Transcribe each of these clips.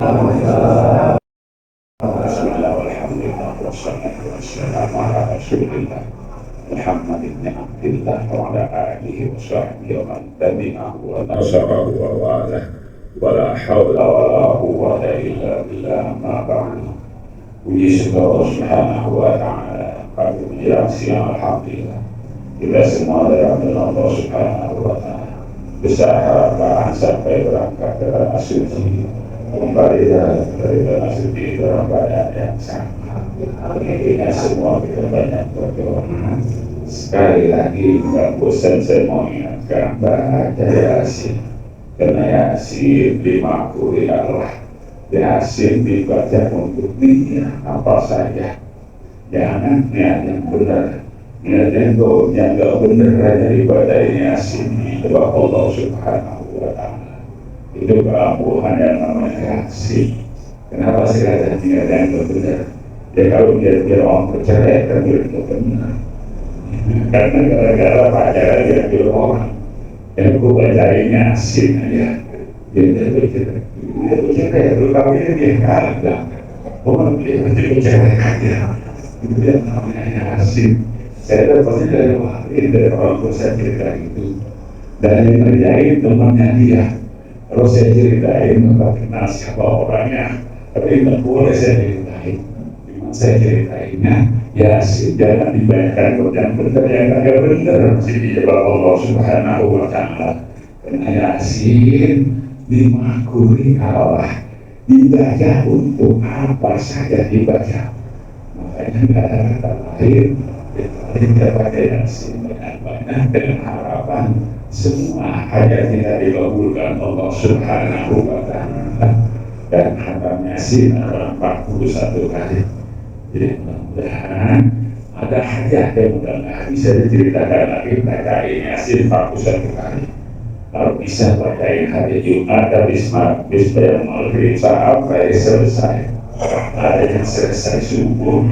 Bismillah, walhamdulillah, wassalatu wassalamu ala rasulillah Muhammad ibn Abdillah wa ala alihi wa sahbihi wa man tabi'ahu wa nasarahu wa wala wa la hawla wa la quwwata illa billah ma ba'du. Puji syukur Allah subhanahu wa ta'ala, karunia siang alhamdulillah. Kita semua dari Allah subhanahu wa ta'ala besar harapan sampai berangkat ke tanah suci, kembali dari tanah suci dalam badan yang sama. Akhirnya semua kita banyak berdoa. Sekali lagi nggak bosan saya mau ingatkan baca Yasin, karena Yasin dimakuri Allah. Yasin dibaca untuk niat apa saja, jangan niat yang benar. Niat yang nggak benar hanya ibadah Yasin itu Allah subhanahu wa ta'ala. Itu keampuhan yang namanya Yasin. Kenapa sih ada niat yang nggak benar? Ya kalau dia orang percaya kan dia nggak benar. Karena gara-gara pacaran dia bilang orang yang gue bacain Yasin aja, dia bercerai. Dia bercerai, lu kawinnya dia kagak. Orang dia bercerai aja. Itu yang namanya Yasin. Saya dapatnya dari wali, dari orang tua saya cerita itu. Dan yang terjadi temannya dia. Terus saya ceritain, nggak kenal siapa orangnya, tapi nggak boleh saya ceritain. Cuma saya ceritainnya, Yasin jangan dibayangkan yang benar, yang agak benar. Jadi Allah subhanahu wa ta'ala. Karena Yasin dimakuri Allah, dibaca untuk apa saja dibaca. Makanya nggak ada kata lain. Kita baca Yasin dengan banyak, dengan harapan semua hajat kita dikabulkan Allah subhanahu wa ta'ala. Dan khatam Yasin adalah 41 kali. Jadi mudah-mudahan ada hajat yang mudah-mudahan bisa diceritakan lagi. Bacain Yasin 41 kali. Kalau bisa bacain hari Jumat habis yang maghrib sampai selesai. Ada yang selesai subuh,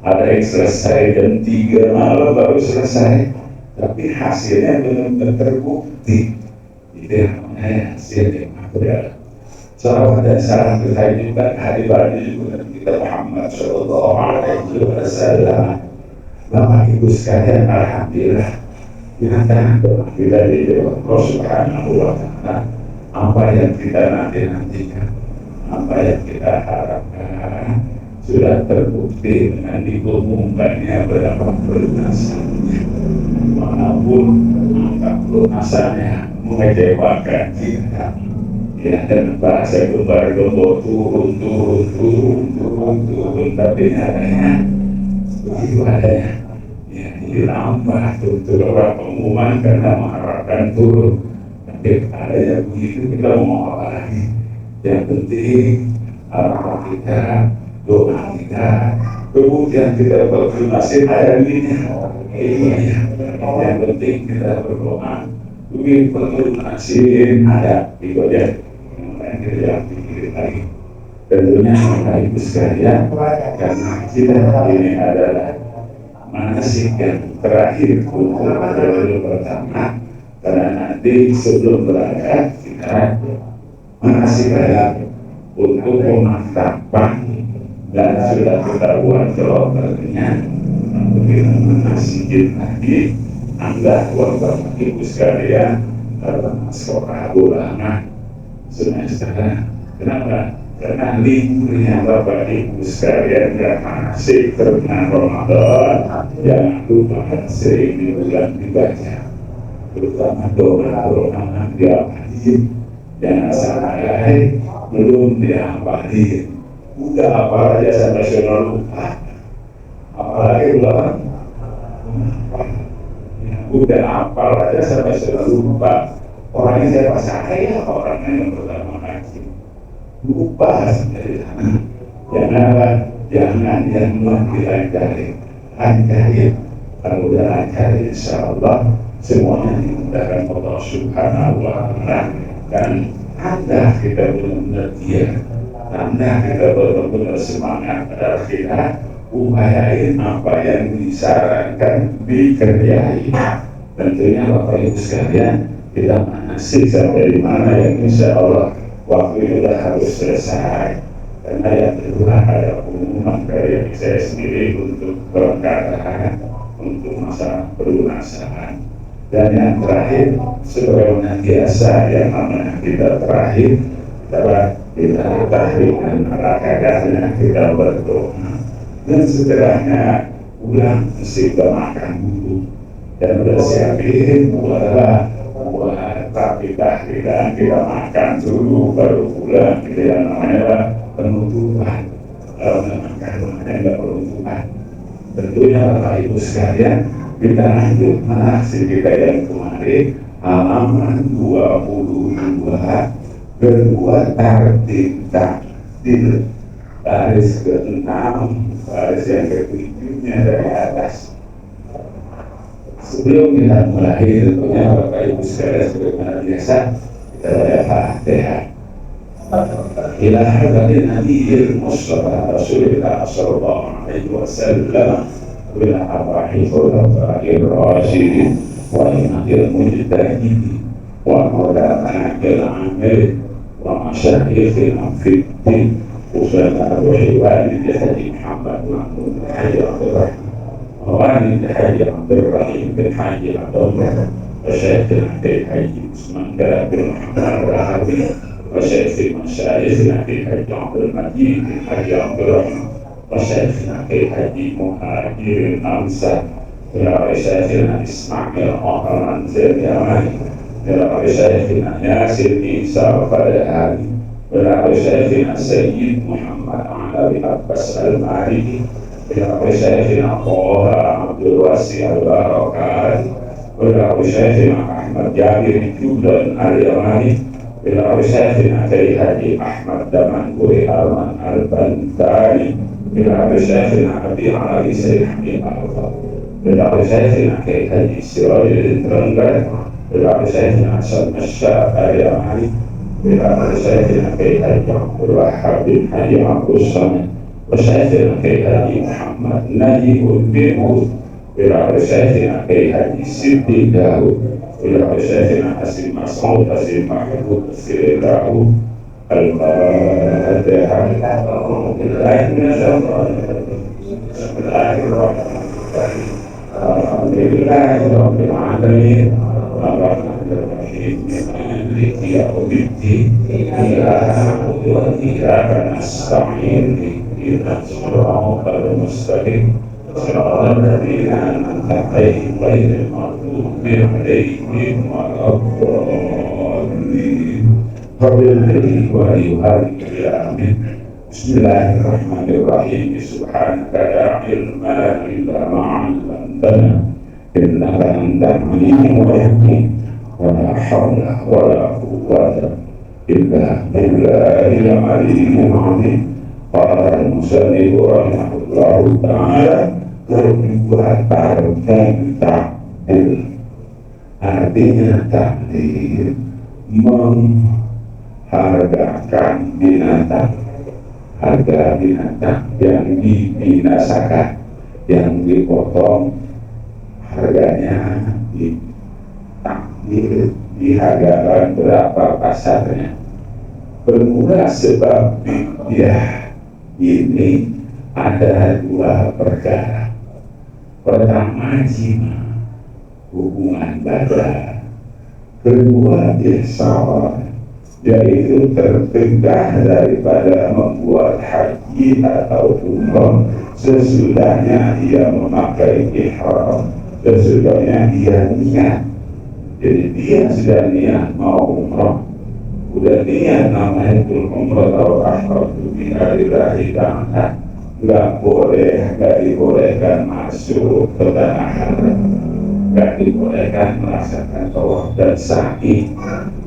ada yang selesai jam 3 malam baru selesai, tapi hasilnya belum terbukti. Itu yang namanya hasil yang ada. Salawat dan salam kita juga hadibani juga kita Muhammad Sallallahu Alaihi Wasallam. Bapak Ibu sekalian, alhamdulillah kita doa kita di Allah Subhanahu Wa Taala. Apa yang kita nantikan, apa yang kita harapkan sudah terbukti dengan diumumkannya berapa pelunasannya. Walaupun angka pelunasannya mengecewakan kita, ya, dan bahasa gembar-gembor turun, tapi adanya begitu adanya. Ya, ditambah tuh orang pengumuman karena mengharapkan turun, tapi adanya begitu kita mau apa lagi? Yang penting harapan kita, doa kita, kemudian kita berlunasi hayalnya. Yang penting kita berdoa, mungkin berlunasi ada ibadah yang kita pikirin lagi. Tentunya Bapak Ibu sekalian, karena kita ini adalah manasik yang terakhir untuk periode pertama, karena nanti sebelum berangkat kita manasik lagi untuk memantapkan. Dan sudah kita buat jawabannya untuk kita menasihkan lagi. Anda Bapak Ibu sekalian, karena sekolah ulama semester. Kenapa? Karena liburnya Bapak Ibu sekalian yang masih terkena Ramadan, jangan lupa sering di bulan dibaca, terutama doa-doa diapalin. Jangan sampai belum diapalin. Udah apa aja sampai sudah lupa, apalagi ulang udah apa aja sampai sudah lupa. Orangnya siapa? Saya orangnya yang pertama kali lupa sendiri. Jangan yang dilancarin, lancarin. Kalau udah lancarin, insya Allah semuanya dimudahkan Allah Subhanahu Wa Taala. Dan Anda kita benar-benar dia. Anda kita benar-benar semangat pada kita upayain apa yang disarankan dikerjain. Tentunya Bapak Ibu sekalian, kita masih sampai di mana yang insya Allah waktu itu sudah harus selesai. Karena yang kedua ada pengumuman dari saya sendiri untuk perkataan untuk masa pelunasan. Dan yang terakhir, sebagaimana biasa yang namanya kita terakhir, kita tahrikan keadaannya, kita berdoa. Dan setelahnya pulang mesti kita makan dulu. Dan udah siapin buat tapi tahrikan kita makan dulu baru pulang. Kita yang namanya penutupan. Kalau makan namanya enggak penutupan. Tentunya Bapak Ibu sekalian, kita lanjut aksi kita yang kemarin halaman 22 kedua tertib takdir baris ke-6 baris yang ke-7 dari atas. Sebelum kita mulai tentunya Bapak Ibu sekalian sebagaimana biasa kita baca Fatihah. إلى حضرة النبي المصطفى رسول الله صلى الله عليه وسلم وإلى أرواح الخلفاء الراشدين وأئمة المجتهدين وعلماء العامل ومشايخنا في الدين وصلى روح والد الحاج محمد محمود الحاج عبد الرحيم ووالد الحاج عبد الرحيم بن حاج عبد الله وشيخنا الحاج عثمان بن محمد الرهبي وشيخ مشايخنا في الحج عبد المجيد الحج عبد الرحمن وشيخنا في الحج مهاجر الأمسى إلى شيخنا إسماعيل أهرمان زين يماني إلى شيخنا ياسر عيسى فالهادي إلى شيخنا سيد محمد علي عباس المالكي إلى شيخنا طه عبد الواسع البركات إلى شيخنا أحمد جابر جودة اليماني إلى شيخنا الحاج أحمد دمنهوري أرمان البنتاري إلى شيخنا أبي علي سيد حميد الفضل إلى شيخنا الحاج سراج الدرنجر إلى شيخنا سلم الشاب اليماني إلى شيخنا الحاج عبد الوهاب بن حاج عبد الصمد وشيخنا الحاج محمد نجيب الدين إلى شيخنا الحاج سيدي داود إلى شيخنا حسين مسعود حسين محمود حسين داود الفاتحة. بسم الله الرحمن الرحيم الحمد لله رب العالمين الرحمن الرحيم مالك يوم الدين إياك نعبد وإياك نستعين اهدنا الصراط المستقيم صراط الذين أنعمت عليهم غير المغضوب عليهم ولا الضالين. فبالذي ويهدي آمين. بسم الله الرحمن الرحيم. سبحانك لا علم لنا إلا ما علمتنا إنك أنت العليم الحكيم ولا حول ولا قوة إلا بالله العلي العظيم. قال المصنف رحمه الله تعالى kedua tarkan takdir, artinya takdir menghargakan binatang, harga binatang yang dibinasakan, yang dipotong, harganya ditakdir, dihargakan berapa pasarnya. Bermula sebab dia ini ada dua perkara. Pertama jima, hubungan badan. Kedua ihsan, yaitu tercegah daripada membuat haji atau umrah sesudahnya ia memakai ihram, sesudahnya dia niat. Jadi dia sudah niat mau umrah, udah niat namanya itu umrah atau ahratu billahi ta'ala, nggak dibolehkan masuk ke tanah haram, nggak dibolehkan melaksanakan tawaf dan sa'i.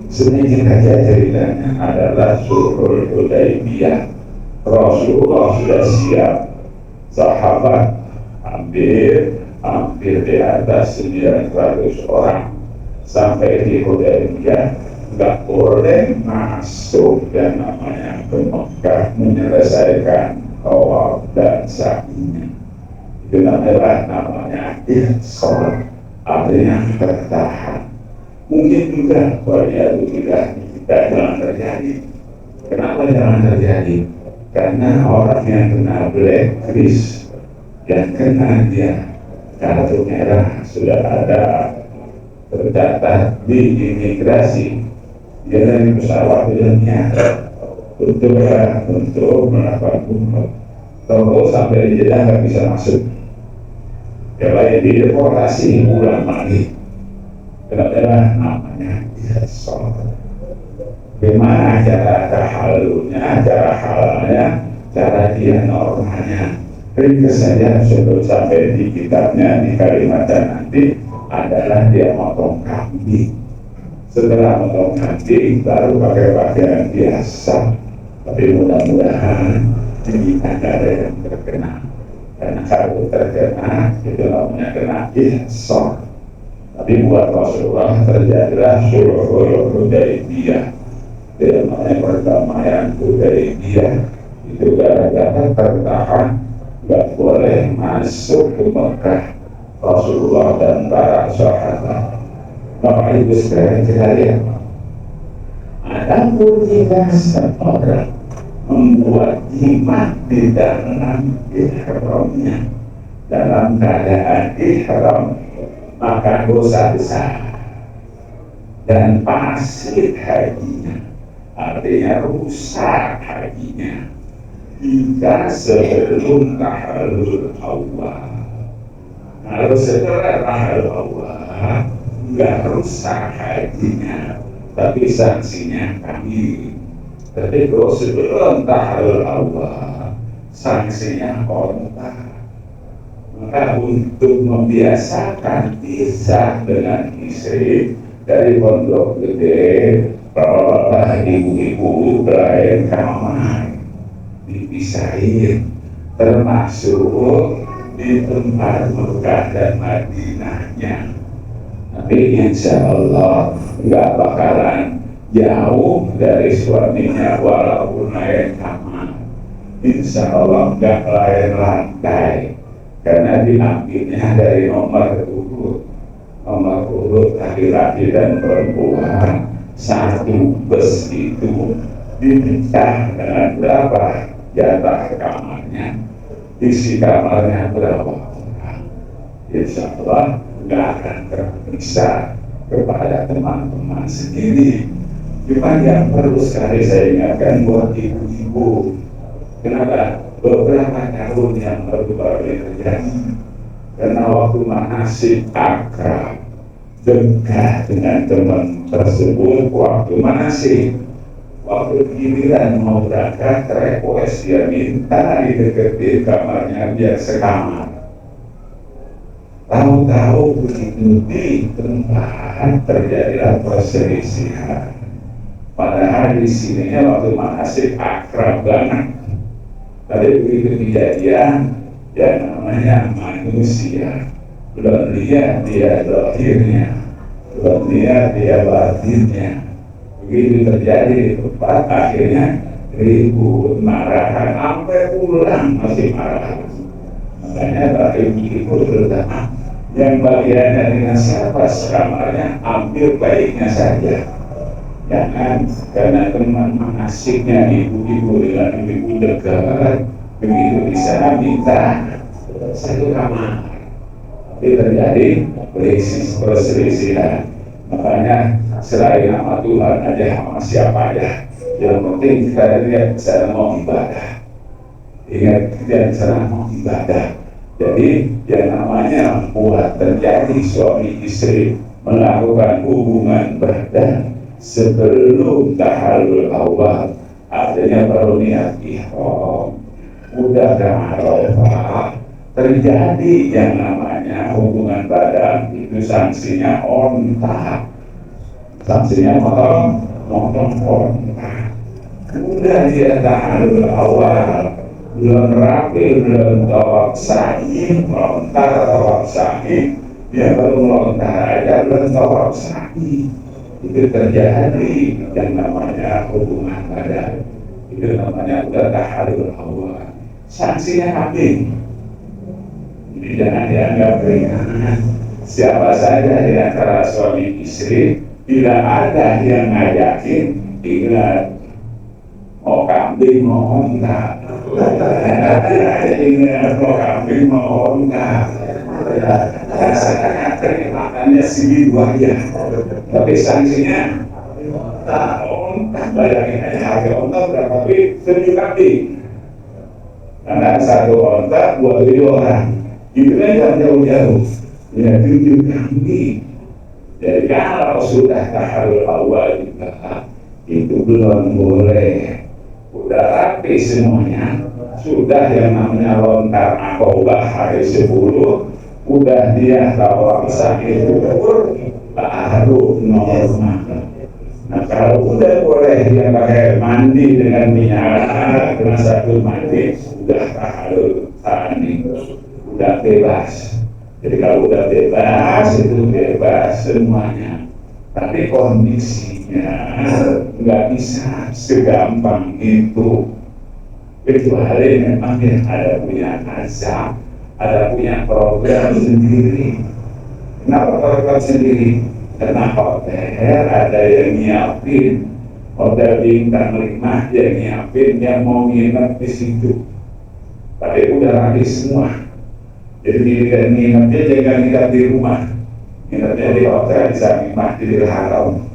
Sedikit saja ceritanya adalah Sulhul Hudaybiyah. Rasulullah sudah siap, sahabat hampir di atas 900 orang sampai di Hudaybiyah, nggak boleh masuk dan namanya ke Mekah menyelesaikan tawaf dan sa'inya. Itu namanya ihsan, artinya tertahan. Mungkin juga itu tidak terjadi, Kenapa jangan terjadi? Karena orang yang kena blacklist, yang kena dia kartu merah sudah ada tercatat di imigrasi, dia dari pesawat dunia untuk melakukan umroh. Tahu sampai di Jeddah nggak bisa masuk. Ya baik dideportasi ulang lagi. Kenapa namanya ihsan? Bagaimana cara tahalulnya, cara halalnya, cara dia normalnya. Ringkas saja sebelum sampai di kitabnya di Kalimantan nanti adalah dia motong kambing. Setelah motong kambing baru pakai pakaian biasa. Tapi mudah-mudahan ini ada yang terkena. Karena kalau terkena itu namanya kena ihsan. Tapi buat Rasulullah terjadilah sulhul Hudaybiyah. Dia namanya perdamaian Hudaybiyah. Itu gara-gara tertahan nggak boleh masuk ke Mekah Rasulullah dan para sahabat. Maka itu sekarang kita lihat, ada pun jika seorang membuat jimat di dalam ihramnya, dalam keadaan ihram, maka dosa besar dan fasid hajinya, artinya rusak hajinya jika sebelum tahallul awal. Kalau setelah tahallul awal nggak rusak hajinya, tapi sanksinya kami. Tapi kalau sebelum tahallul awal sanksinya kontak. Maka untuk membiasakan pisah dengan istri dari pondok gede, bawa ibu-ibu lain kamar dipisahin, termasuk di tempat Mekah dan Madinahnya. Tapi insya Allah nggak bakalan jauh dari suaminya walaupun lain kamar. Insya Allah nggak lain lantai. Karena diambilnya dari nomor urut laki-laki dan perempuan. Satu bus itu dipecah dengan berapa jatah kamarnya, isi kamarnya berapa orang. Insya Allah nggak akan terpisah kepada teman-teman sendiri. Cuma yang perlu sekali saya ingatkan buat ibu-ibu, kenapa? Beberapa tahun yang baru-baru ini terjadi karena waktu manasik akrab dekat dengan teman tersebut, waktu manasik, waktu giliran mau berangkat request dia minta dideketin kamarnya biar sekamar. Tahu-tahu begitu di tempat terjadilah perselisihan. Padahal di sini waktu manasik akrab banget. Tapi begitu kejadian, yang namanya manusia, belum lihat dia zahirnya, belum lihat dia batinnya. Begitu terjadi di tempat, akhirnya ribut, marahan, sampai pulang masih marah. Makanya bagi ibu terutama yang bagiannya dengan siapa sekamarnya, ambil baiknya saja. Jangan karena teman mengasiknya ibu-ibu dengan ibu dekat, begitu di sana minta satu kamar. Tapi terjadi perselisihan. Makanya selain nama Tuhan aja sama siapa aja. Yang penting kita lihat di sana mau ibadah. Ingat kita di sana mau ibadah. Jadi yang namanya buat terjadi suami istri melakukan hubungan badan sebelum tahallul awal, artinya baru niat ihram, udah Arafah, terjadi yang namanya hubungan badan, itu sanksinya ontak, sanksinya motong ontak. Udah dia tahallul awal, belum rapi, belum tawaf sa'i, melontar tawaf sa'i, dia baru melontar aja, belum tawaf sa'i. Itu terjadi yang namanya hubungan badan, itu namanya udah tahallul awal, sanksinya kambing. Jadi jangan dianggap ringan. Siapa saja di antara suami istri tidak ada yang ngajakin, ingat mau kambing mau onta, ingat mau kambing mau onta, saya makannya segitu aja, tapi sanksinya onta, bayangin aja harga onta berapa duit, 7 kambing, karena 1 onta buat 7 orang, itu kan jangan jauh-jauh, ya 7 kambing. Jadi kalau sudah tahalul awal juga itu belum boleh, udah rapi semuanya, sudah yang namanya lontar akobah hari 10, udah dia bawa sakit ukur baru normal. Nah kalau udah boleh dia pakai mandi dengan minyak dengan sabun mandi, udah tahalul tani, udah bebas. Jadi kalau udah bebas itu bebas semuanya, tapi kondisinya nggak bisa segampang itu, kecuali memang dia ada punya azab, ada punya program sendiri. Kenapa program sendiri? Karena hotel ada yang nyiapin, hotel bintang 5 yang nyiapin yang mau nginep di situ, tapi udah rapi semua. Jadi nginepnya jangan nginep di rumah, nginepnya di hotel bisa nikmat di haram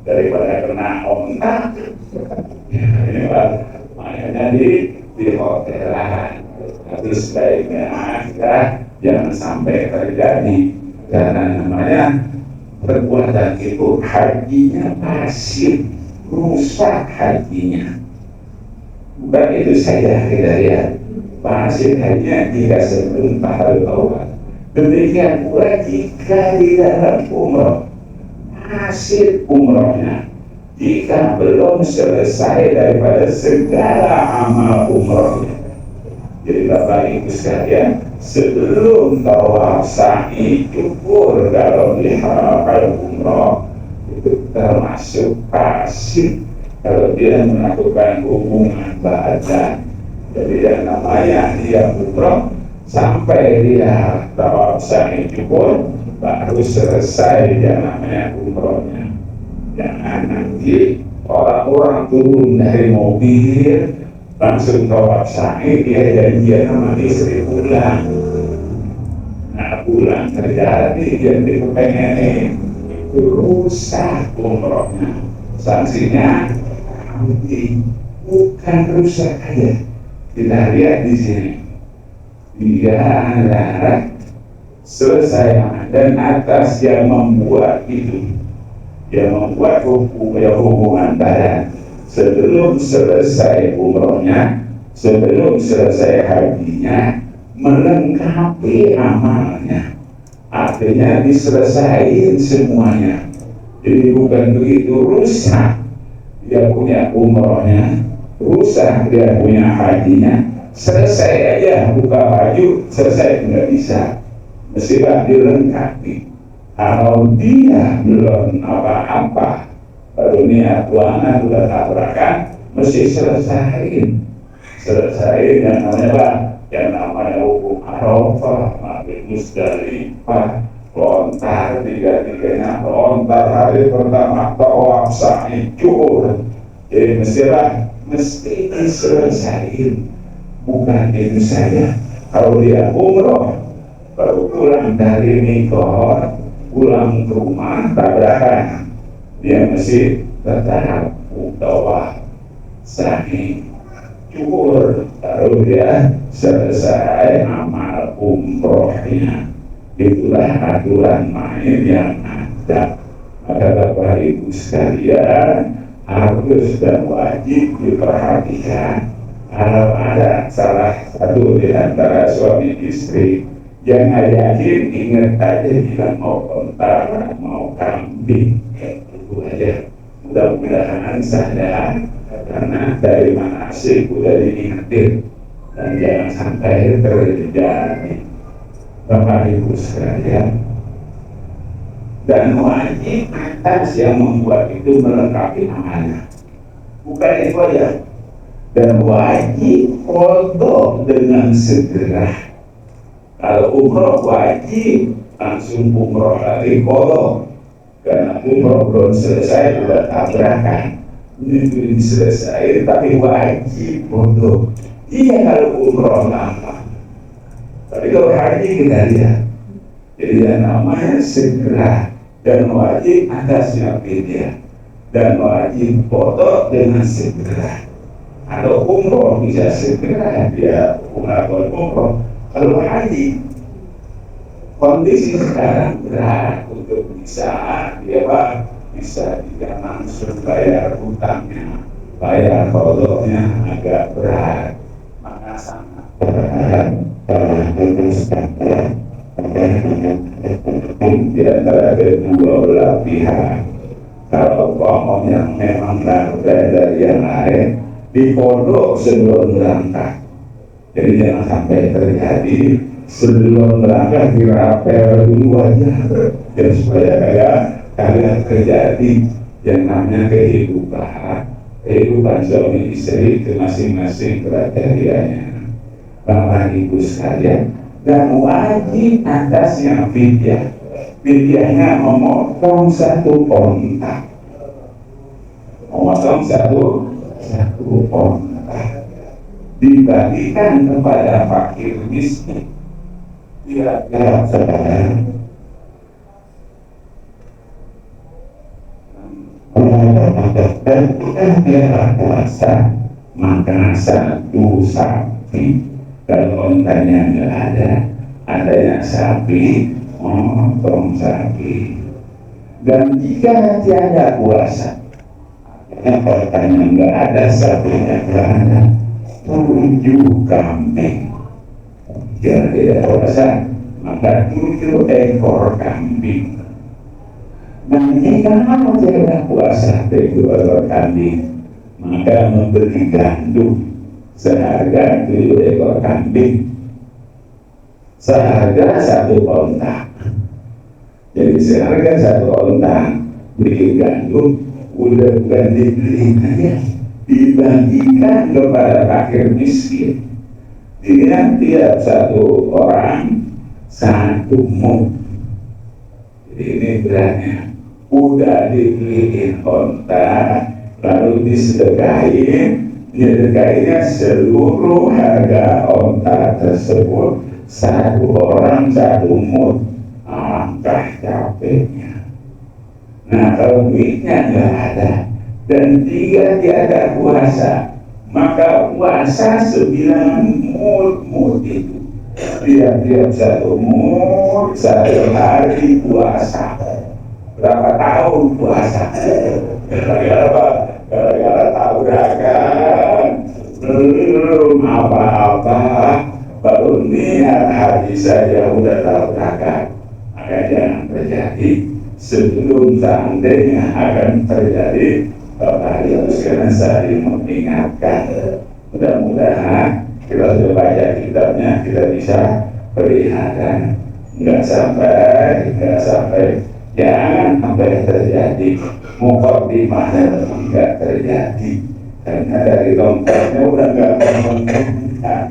daripada kena onta. Ya, ini Pak, makanya di hotelan. Tapi sebaiknya kita jangan sampai terjadi, karena namanya perbuatan itu hajinya pasif, rusak hajinya. Bukan itu saja hidayah. Pasir hanya jika sebelum tahalul awal. Demikian pula jika di dalam umroh, hasil umrohnya jika belum selesai daripada segala amal umrohnya. Jadi Bapak Ibu sekalian, sebelum tawaf sa'i cukur kalau diharamkan umroh itu termasuk pasir kalau dia melakukan hubungan badan. Jadi yang namanya dia umroh sampai dia tawaf sa'i cukur baru selesai yang namanya umrohnya. Jangan nanti orang-orang turun dari mobil langsung tawaf sa'i, dia janjian sama istri pulang. Nah pulang terjadi yang dipengenin itu rusak umrohnya. Sanksinya bukan rusak aja. Kita lihat di sini, dia adalah selesai dan atas yang membuat itu, yang membuat hubungan badan sebelum selesai umrohnya, sebelum selesai hajinya, melengkapi amalnya, artinya diselesaikan semuanya. Jadi bukan begitu rusak dia punya umrohnya, rusak dia punya hajinya, selesai aja buka baju selesai, nggak bisa, mestilah dilengkapi. Kalau dia belum apa-apa baru niat buana udah tabrakan, mesti selesaiin yang namanya hukum Arafah, mabit Musdalifah, lontar tiga-tiganya, lontar hari pertama tawaf sa'i cukur. Jadi mesti diselesaikan. Bukan itu saja, kalau dia umroh baru pulang dari mikot, pulang ke rumah tabrakan, dia mesti tetap tawaf sa'i cukur, baru dia selesai amal umrohnya. Itulah aturan main yang ada. Maka Bapak Ibu sekalian, harus dan wajib diperhatikan. Kalau ada salah satu di antara suami istri yang yakin, ingat aja bilang mau kontak, mau kambing, itu aja. Mudah-mudahan sadar, karena dari manasik udah diingetin, dan jangan sampai terjadi. Bapak Ibu sekalian, dan wajib atas yang membuat itu melengkapi amalnya. Bukan itu aja, dan wajib qadha dengan segera. Kalau umroh wajib langsung umroh lagi qadha, karena umroh belum selesai udah tabrakan. ini selesai, tapi wajib untuk iya kalau umroh lama. Tapi kalau haji kita lihat, jadi yang namanya segera dan wajib atasnya fidyah dan wajib foto dengan segera. Kalau umroh bisa segera dia umroh. Kalau haji kondisi sekarang berat untuk bisa dia bisa tidak langsung bayar hutangnya, bayar kodoknya agak berat, maka sangat berat. Di antara kedua belah pihak, kalau pohon yang memang berbeda dari yang lain di pondok sebelum berangkat, jadi jangan sampai terjadi sebelum berangkat dirapel dulu aja, dan supaya kalian terjadi yang namanya kehidupan suami istri ke masing-masing kriterianya. Bapak Ibu sekalian, dan wajib atasnya fidyah. Fidyahnya memotong satu onta, satu onta dibagikan kepada fakir miskin. Kira-kira saudara, dan kita puasa maka satu sapi. Kalau ontanya nggak ada, adanya sapi, potong sapi. Dan jika tiada puasa, ontanya nggak ada, sapinya nggak ada, 7 kambing. Jika tidak puasa, maka 7 ekor kambing. Dan jika tidak puasa 7 ekor kambing, maka memberi gandum seharga 7 ekor kambing, seharga 1 onta. Jadi seharga 1 onta beli gandum, udah bukan dibeli aja, dibagikan kepada fakir miskin. Dia tiap 1 orang 1 mud. Jadi ini beratnya. Udah dibeliin onta, lalu disedekainya seluruh harga onta tersebut, 1 orang 1 mud. Alangkah capeknya. Nah, kalau duitnya nggak ada dan tiada puasa, maka puasa 9 mud itu. Tiap 1 mud, 1 hari puasa. Berapa tahun puasa? Gara-gara tabrakan, belum apa-apa, baru niat haji saja udah tabrakan. Maka jangan terjadi. Sebelum seandainya akan terjadi, Bapak Ibu sekalian saya mengingatkan, mudah-mudahan kita sudah baca kitabnya, kita bisa pelihara, nggak sampai jangan sampai terjadi mukadimah dan nggak terjadi, karena dari tempatnya udah nggak memungkinkan,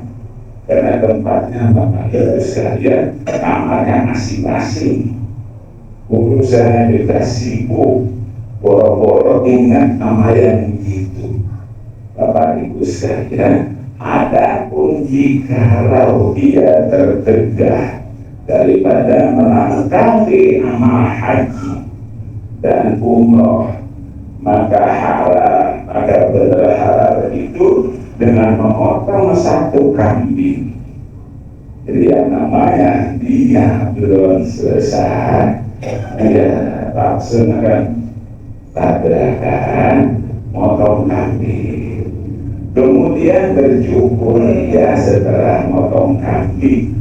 karena tempatnya Bapak Ibu sekalian kamarnya masing-masing. Urusan kita sibuk, boro-boro ingat nama yang gitu. Bapak Ibu sekalian, adapun jikalau dia tertegah daripada melangkahi amal haji dan umroh, maka berhalal itu dengan memotong 1 kambing. Jadi yang namanya dia belum selesai, dia laksanakan tabrakan, motong kambing, kemudian bercukur dia setelah motong kambing.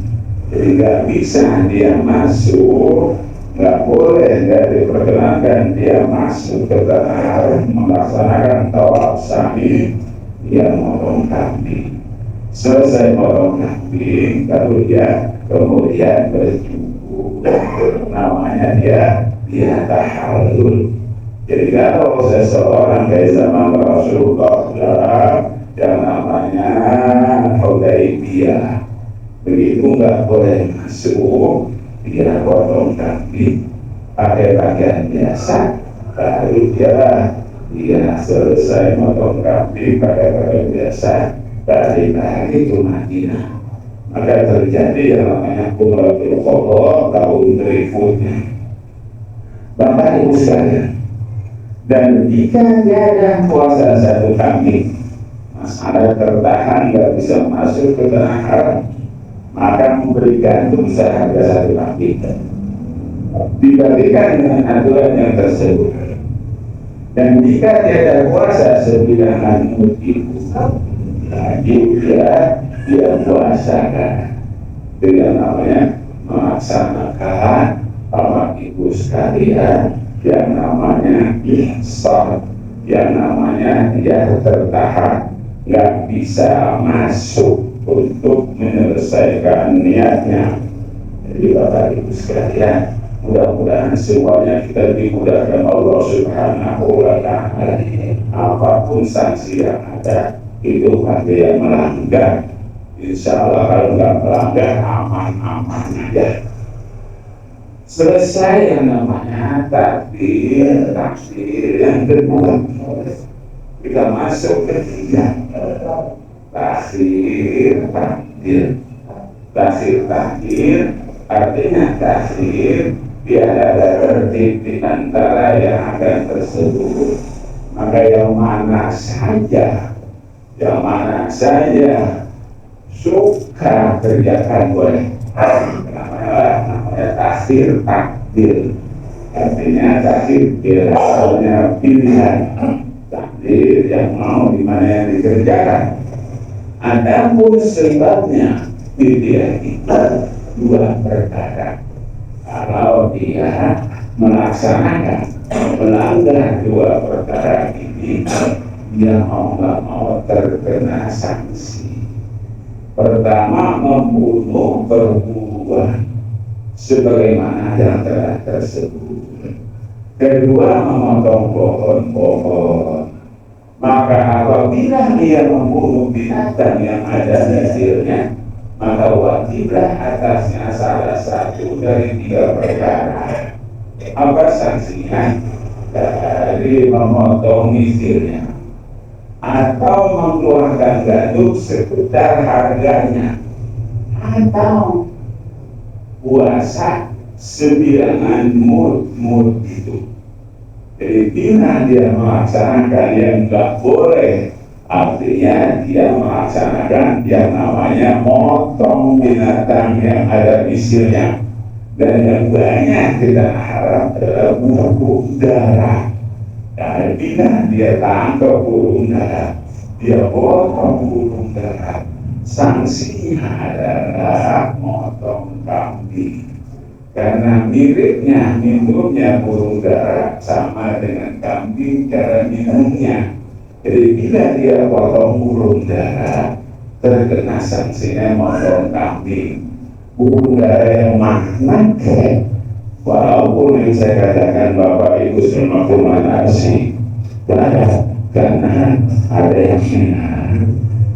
Jadi nggak bisa dia masuk, nggak boleh, nggak diperkenankan dia masuk ke tanah haram melaksanakan tawaf sa'i, dia motong kambing. Selesai motong kambing, lalu dia kemudian bercukur, namanya dia tahallul. Jadi kalau seseorang dari zaman Rasulullah yang namanya Hudaybiyah, begitu nggak boleh masuk, dia potong kambing pakai pakaian biasa, lalu dia Dia selesai motong kambing pakai pakaian biasa, balik lagi ke Madinah. Maka terjadi yang namanya Umratul Qadha tahun berikutnya. Bapak Ibu sekalian, dan jika tiada puasa satu kambing, masalah tertahan nggak bisa masuk ke tanah haram, maka memberikan itu seharga satu kambing dibandingkan dengan aturan yang tersebut. Dan jika tiada puasa 9 mut itu, dia puasakan dengan namanya melaksanakan Bapak Ibu sekalian yang namanya ihsan, yang namanya dia tertahan, nggak bisa masuk untuk menyelesaikan niatnya. Jadi Bapak Ibu sekalian, mudah-mudahan semuanya kita dimudahkan Allah Subhanahu wa Ta'ala. Apapun sanksi yang ada, itu bagi yang melanggar, insya Allah kalau nggak melanggar aman-aman aja. Selesai yang namanya takdir yang kedua, kita masuk ketiga, takdir artinya takdir biar ada tertib di antara yang akan tersebut. Maka yang mana saja suka kerjakan boleh, namanya takdir. Artinya takdir biasanya pilihan, takdir yang mau dimana yang dikerjakan. Adapun sebabnya dia itu dua perkara. Kalau dia melaksanakan melanggar dua perkara ini, dia mau nggak mau terkena sanksi. Pertama, membunuh perburuan sebagaimana yang telah tersebut. Kedua, memotong pohon-pohon. Maka apabila dia membunuh binatang yang ada hasilnya, maka wajiblah atasnya salah satu dari 3 perkara. Apa sanksinya? Dari memotong hasilnya atau mengeluarkan gaduk seputar harganya, atau puasa 9 mut itu. Jadi bila dia melaksanakan yang nggak boleh, artinya dia melaksanakan yang namanya motong binatang yang ada misilnya. Dan yang banyak kita harap adalah burung darah. Dan bila dia tangkap burung darah, dia potong burung darah, sanksinya adalah motong kambing. Karena miripnya minumnya burung darah sama dengan kambing cara minumnya. Jadi bila dia potong burung darah, terkena sanksinya motong kambing. Burung darah yang mana walaupun yang saya katakan Bapak Ibu semua kumanasi, karena ada yang benar.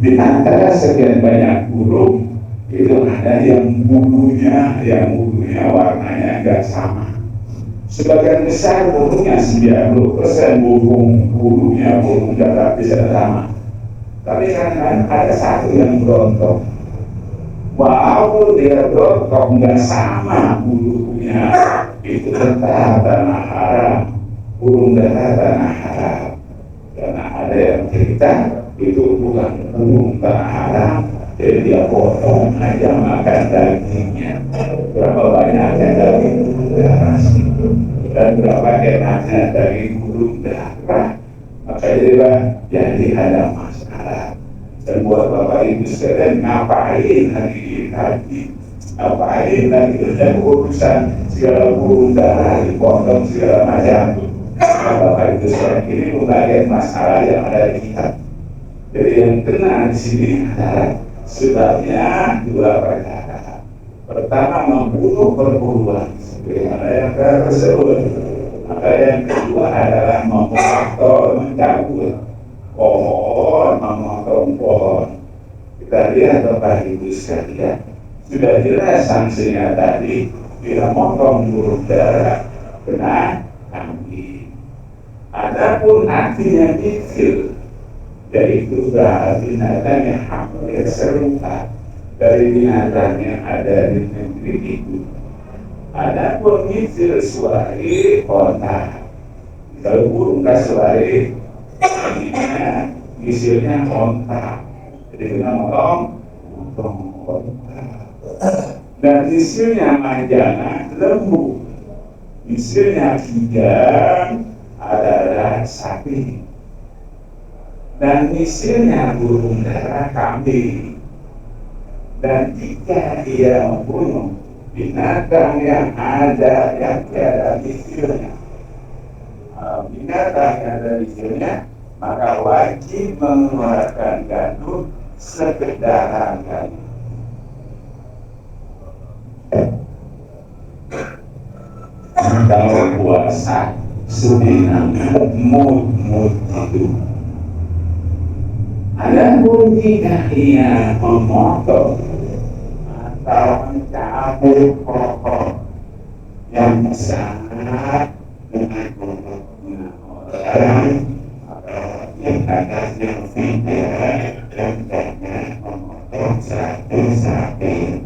Di antara sekian banyak burung itu ada yang bulunya warnanya enggak sama. Sebagian besar burungnya 90% bulunya burung darah bisa sama. Tapi kadang-kadang ada satu yang berontok. Walaupun dia berontok enggak sama bulunya, itu tetap tanah haram, burung darah tanah haram. Karena ada yang cerita itu bukan burung tanah haram, jadi dia potong aja makan dagingnya. Berapa banyaknya daging burung darah dan berapa enaknya daging burung darah, maka jadi ada masalah. Dan buat Bapak Ibu sekalian, ngapain lagi ngapain lagi dan urusan segala burung darah dipotong segala macam. Bapak Ibu sekalian, ini berbagai masalah yang ada di kita. Jadi yang kena di sini adalah sebabnya 2 perkara. Pertama, membunuh perburuan sebagaimana yang tersebut. Maka yang kedua adalah mencabut pohon, memotong pohon. Kita lihat Bapak Ibu sekalian, sudah jelas sanksinya tadi, bila motong burung darah kena kambing. Adapun artinya mikir, yaitu binatang yang hampir serupa dari binatang yang ada di negeri itu. Adapun mikir suari kota, kalau burung kasuari, misilnya onta, jadi kita motong onta. Dan misilnya majana lembu, misilnya kijang adalah sapi, dan misilnya burung dara kambing. Dan jika ia membunuh binatang yang ada yang tiada misilnya, binatang yang ada misilnya, maka wajib mengeluarkan gandum sekedar harganya. Kalau puasa sedang mood itu, ada pun jika ia memotong atau mencabut pokok yang besar dengan pokoknya orang atau yang atasnya tidak, contohnya memotong satu sapi,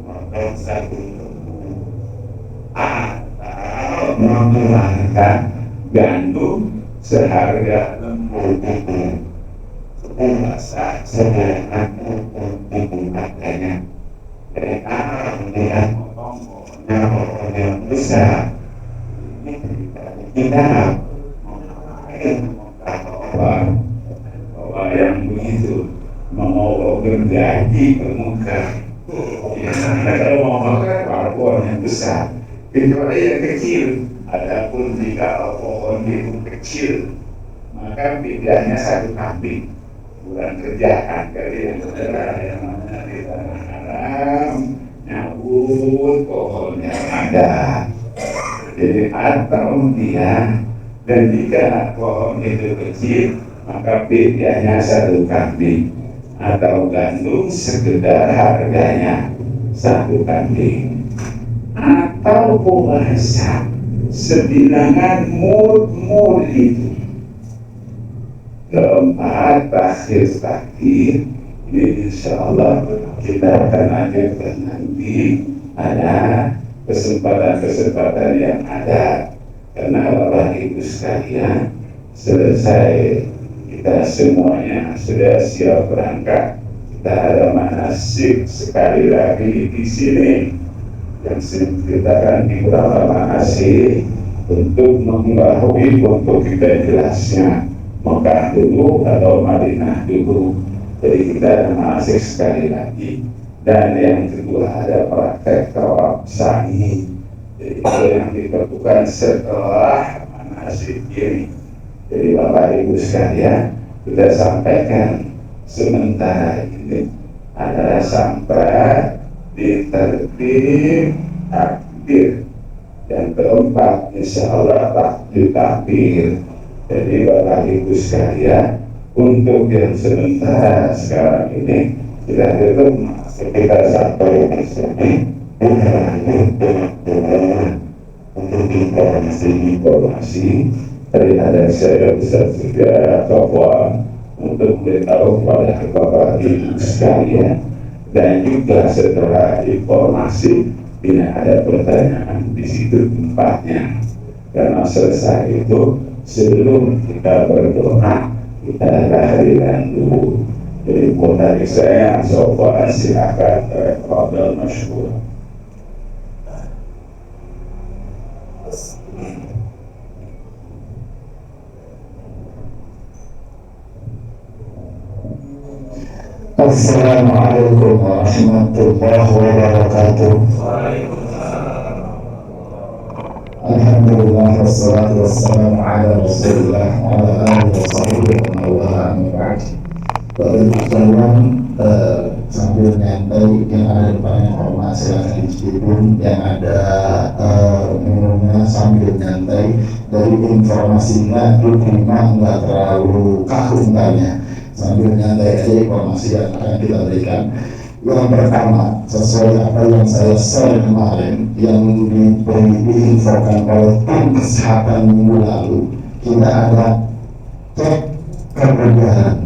memotong satu lembu, atau mengeluarkan gandum seharga lembu itu puasa sedangkan untuk harganya. Mereka melihat pokoknya yang besar, kita bahwa yang begitu mau bergaji ke muka, ya kalau mau makan pohon yang besar, kecuali yang kecil. Adapun jika pohon itu kecil, maka bedanya satu kambing. Bukan kerjaan kalian saudara yang mana di tanah haram nyabut pohonnya ada. Jadi atau dia, dan jika pohon itu kecil, maka bedanya satu kambing, atau gandum sekedar harganya satu kambing, atau puasa sebilangan mud itu. Keempat, takhir ini insya Allah kita akan ajarkan nanti, ada kesempatan-kesempatan yang ada, karena Bapak Ibu sekalian selesai kita semuanya sudah siap berangkat. Kita ada manasik sekali lagi di sini yang kita akan di beberapa manasik untuk mengetahui, untuk kita jelasnya Mekah dulu atau Madinah dulu. Jadi kita ada manasik sekali lagi. Dan yang kedua ada praktek tawaf sa'i. Jadi itu yang dilakukan setelah manasik ini. Jadi Bapak Ibu sekalian, kita sampaikan sementara ini adalah sampai di tertib takbir. Yang keempat, insya Allah takbir. Jadi Bapak Ibu sekalian, untuk yang sementara sekarang ini kita tutup sekitar sampai di sini. Untuk informasi dari ada saya bisa juga coba untuk memberitahu kepada Bapak Ibu sekalian, dan juga setelah informasi bila ada pertanyaan di situ tempatnya, karena selesai itu sebelum kita berdoa kita tahlilan dulu. Jadi dari saya coba silakan Fadal masyhur. Assalamualaikum warahmatullahi wabarakatuh. Alhamdulillah wassalatu wassalamu ala rasulillah wa ala alihi wa sahbihi wa mawala ba'd. Sambil nyantai yang ada depan informasi yang dikirim, yang ada minumnya sambil nyantai. Dari informasinya diterima nggak terlalu kaku tanya, sambil nyantai aja informasi yang akan kita berikan. Yang pertama, sesuai apa yang saya share kemarin, yang diinfokan oleh tim kesehatan minggu lalu, kita ada cek kebugaran,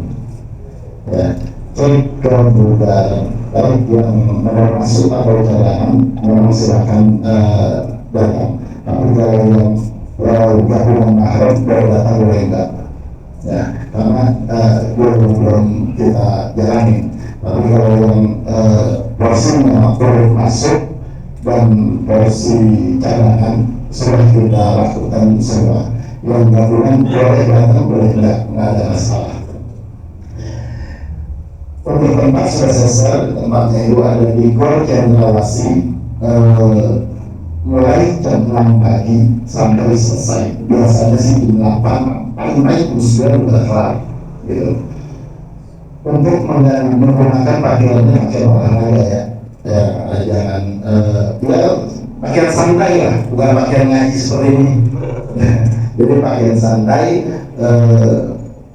ya, cek kebugaran, baik yang mau masuk atau jangan, memang silakan datang. Tapi kalau yang gabungan mahram boleh datang boleh enggak, ya, karena belum kita jalanin. Tapi kalau yang porsinya boleh masuk dan porsi cadangan sudah kita lakukan semua. Yang gabungan boleh datang boleh enggak ada masalah. Untuk tempat sudah selesai, tempatnya itu ada di Gor Cendrawasih, mulai jam 6 pagi sampai selesai. Biasanya sih jam 8, paling baik jam 9 udah kelar, gitu. Untuk menggunakan pakaiannya pakai olahraga ya, jangan ya pakaian santai lah, bukan pakaian ngaji seperti ini. Jadi pakaian santai,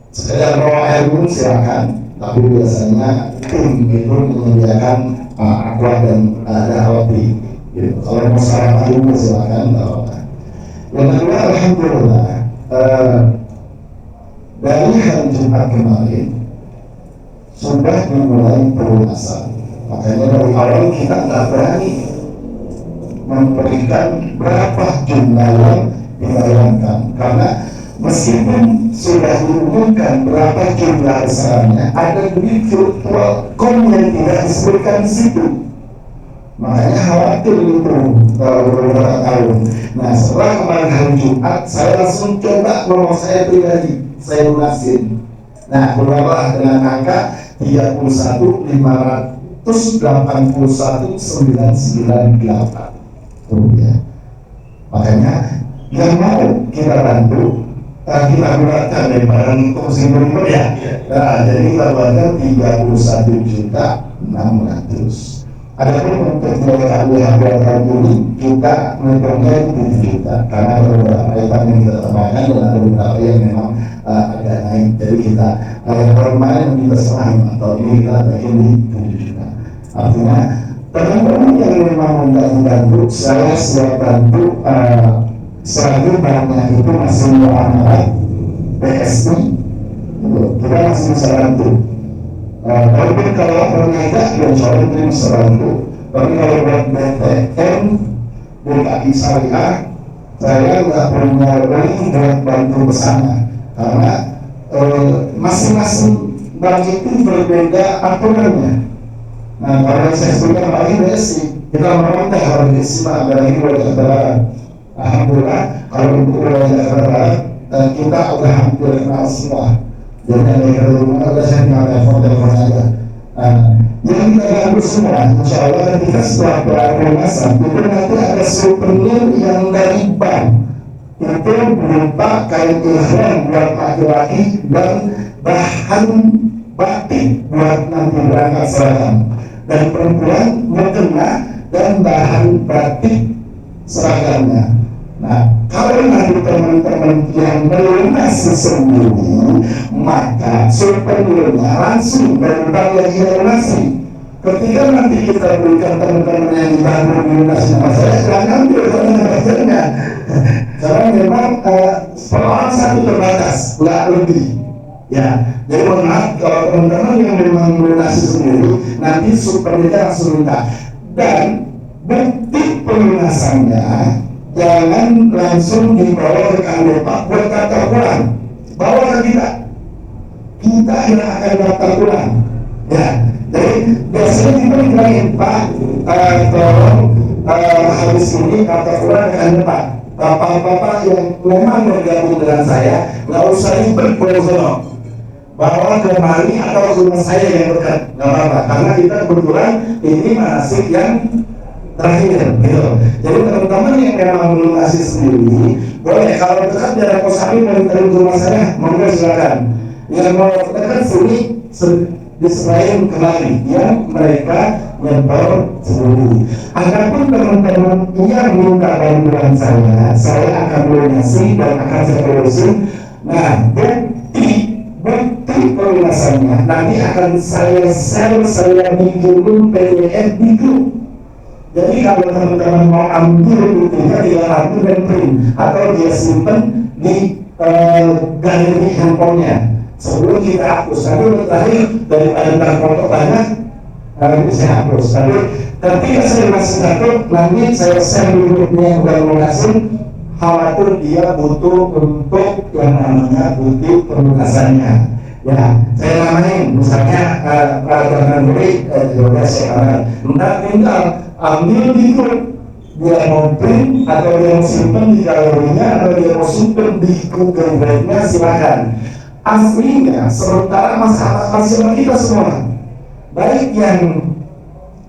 sekedar bawa air minum silakan, tapi biasanya tim itu menyediakan aqua dan ada roti. Gitu. Kalau mau sarapan dulu silakan. Yang kedua, alhamdulillah, dari hari Jumat kemarin sudah dimulai pelunasan. Makanya dari awal kita nggak berani memberikan berapa jumlah yang dibayangkan, karena meskipun sudah diumumkan berapa jumlah besarnya, ada duit virtual coin yang tidak disebutkan di situ. Makanya khawatir itu beberapa tahun. Nah, setelah kemarin hari Jumat, saya langsung coba nomor saya pribadi, saya lunasin. Nah, keluarlah dengan angka 31.581.998 rupiah. Makanya yang mau kita bantu, kita gunakan dari barang kursi berikut ya. Nah, jadi kita bayar 31.600.000. Adapun untuk biaya tahun ini kita menentukan 7 juta karena ada beberapa item yang kita tambahkan dan ada beberapa yang memang agak naik. Jadi kita yang kemarin kita setengah atau ini kita bikin di 7 juta. Artinya teman-teman yang memang membantu, saya siap bantu selagi barangnya itu masih muamalah PSI, kita masih bisa bantu. Walaupun kalau ternyata yang soal itu bisa bantu, tapi kalau buat BTN, BKI Syariah, saya nggak punya link buat bantu bersama, karena masing-masing bank itu berbeda aturannya. Nah, kalau saya sebutkan apalagi besi, kita merontek kalau besi mah apalagi wilayah Barat. Alhamdulillah, kalau untuk wilayah Barat kita udah hampir kenal semua. Jadi ada rumah, ada saya tinggal telepon aja. Yang kita ganggu semua, insya Allah ketika setelah pelunasan itu nanti ada souvenir yang dari bank. Itu berupa kain ihram buat laki-laki dan bahan batik buat nanti berangkat seragam. Dan perempuan mukena dan bahan batik seragamnya. Nah, kalau nanti teman-teman yang melunasi sendiri, maka souvenirnya langsung dari bank yang dilunasi. Ketika nanti kita berikan teman-teman yang dibantu melunasi sama saya, jangan ambil hasilnya. Karena memang per orang satu terbatas, nggak lebih. Ya, jadi mohon maaf kalau teman-teman yang memang melunasi sendiri, nanti souvenirnya langsung minta. Dan bukti pelunasannya jangan langsung dibawa ke kantor Pak buat daftar ulang, bawa ke kita yang akan daftar ulang. Ya, jadi biasanya kita bilangin Pak, tolong habis ini daftar ulang ke kantor Pak. Bapak-bapak yang memang bergabung dengan saya, nggak usah ribet pulang, bawa kemari atau rumah saya yang dekat, nggak apa-apa, karena kita kebetulan ini masih yang terakhir, gitu. Jadi teman-teman yang memang melunasi sendiri, boleh kalau dekat daerah Kosambi dari rumah saya, monggo silakan. Yang mau dekat sini diserahin kembali, yang mereka nyetor sendiri. Adapun teman-teman yang minta bantuan saya akan melunasi dan akan saya terusin. Nah, bukti pelunasannya nanti akan saya share, saya bikin PDF di grup. Jadi kalau teman-teman mau ambil buktinya, dia ambil dan print atau dia simpan di galeri handphonenya sebelum kita hapus. Tapi terakhir daripada foto banyak, ini saya hapus. Tapi ketika saya masih satu, nanti saya share grupnya yang udah melunasi, khawatir dia butuh untuk yang namanya bukti pelunasannya. Ya, saya namain misalnya peraturan beri juga sekarang. Ntar tinggal ambil di grup, dia mau print atau dia mau simpen di galerinya atau dia mau simpen di Google Drive-nya, silakan. Aslinya sementara masalah kita semua, baik yang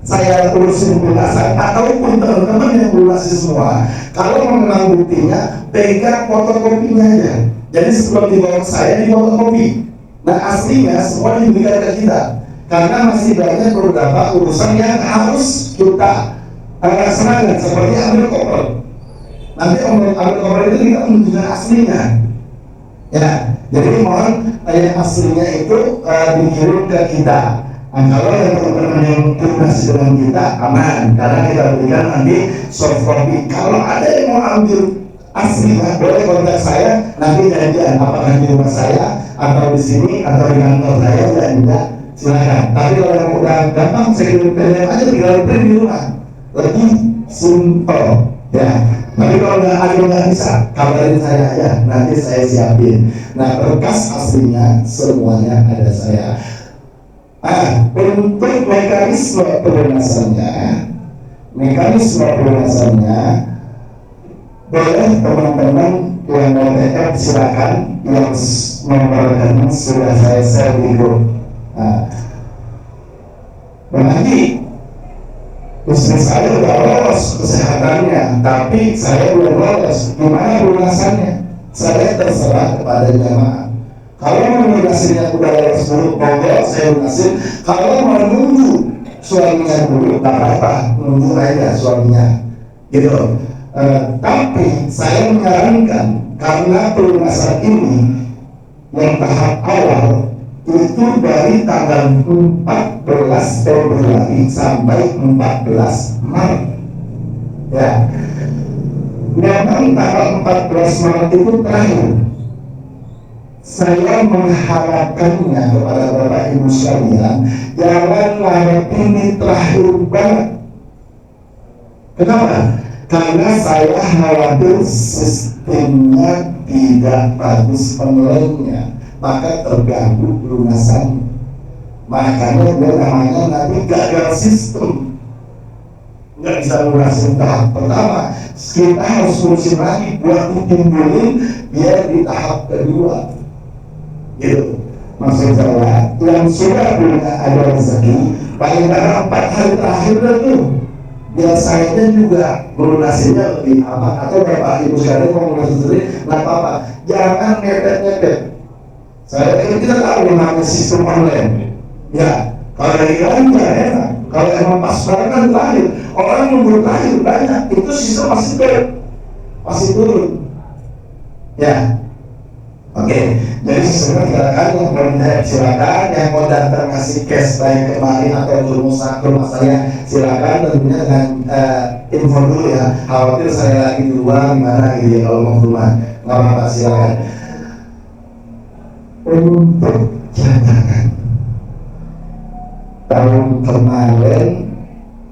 saya urusin pelunasan ataupun teman-teman yang lunasi semua, kalau mengenal buktinya pegang fotokopinya aja. Jadi sebelum dibawa ke saya di fotokopi. Nah aslinya semua diberikan ke kita, karena masih banyak beberapa urusan yang harus kita laksanakan, seperti ambil koper. Nanti ambil koper itu kita menunjukkan aslinya. Ya, jadi mohon yang aslinya itu dikirim ke kita. Nah, kalau yang teman-teman yang lunasi dengan kita aman, karena kita berikan nanti soft copy. Kalau ada yang mau ambil aslinya, boleh kontak saya, nanti janjian apakah di rumah saya atau di sini atau di kantor saya, dan tidak silakan. Tapi kalau yang udah gampang, saya kirim PDF aja, tinggal print di rumah, lebih simple ya. Tapi kalau nggak bisa, kabarin saya aja, nanti saya siapin. Nah, berkas aslinya semuanya ada saya. Untuk mekanisme pelunasannya, boleh teman-teman yang mau TF silakan, yang nomornya sudah saya share di grup. Nanti istri saya udah lolos kesehatannya, tapi saya belum lolos. Gimana lunasannya? Saya terserah kepada jamaah. Kalau mau lunasinya udah lolos dulu, monggo saya lunasin. Kalau mau nunggu suaminya dulu, tak apa-apa, nunggu aja suaminya, gitu. Tapi saya menyarankan, karena pelunasan ini yang tahap awal itu dari tanggal 14 Februari sampai 14 Maret. Ya, memang tanggal 14 Maret itu terakhir. Saya mengharapkannya kepada Bapak Ibu sekalian, jangan Maret ini terakhir banget. Kenapa? Karena saya khawatir sistemnya tidak bagus penilaiannya, maka terganggu pelunasan. Makanya dia namanya nanti gagal sistem, nggak bisa lunasin tahap pertama. Kita harus urusin lagi buat ditimbulin biar di tahap kedua, gitu. Maksud saya, yang sudah punya ada rezeki, paling tidak 4 hari terakhir itu biasanya juga melunasinya lebih aman. Atau Bapak Ibu sekalian mau melunasi sendiri, nggak apa-apa, jangan mepet-mepet. Saya kira kita tahu namanya sistem online. Ya, kalau dari lain ya enak. Kalau emang pas banget kan terakhir, orang nunggu terakhir banyak, itu sistem masih turun. Ya, oke. Jadi silakan yang mau silakan, yang mau datang ngasih cash baik kemarin atau ke rumah saya silakan, tentunya dengan info dulu ya. Khawatir saya lagi di luar gimana gitu ya, kalau mau ke rumah nggak apa-apa, silakan. Untuk cadangan tahun kemarin,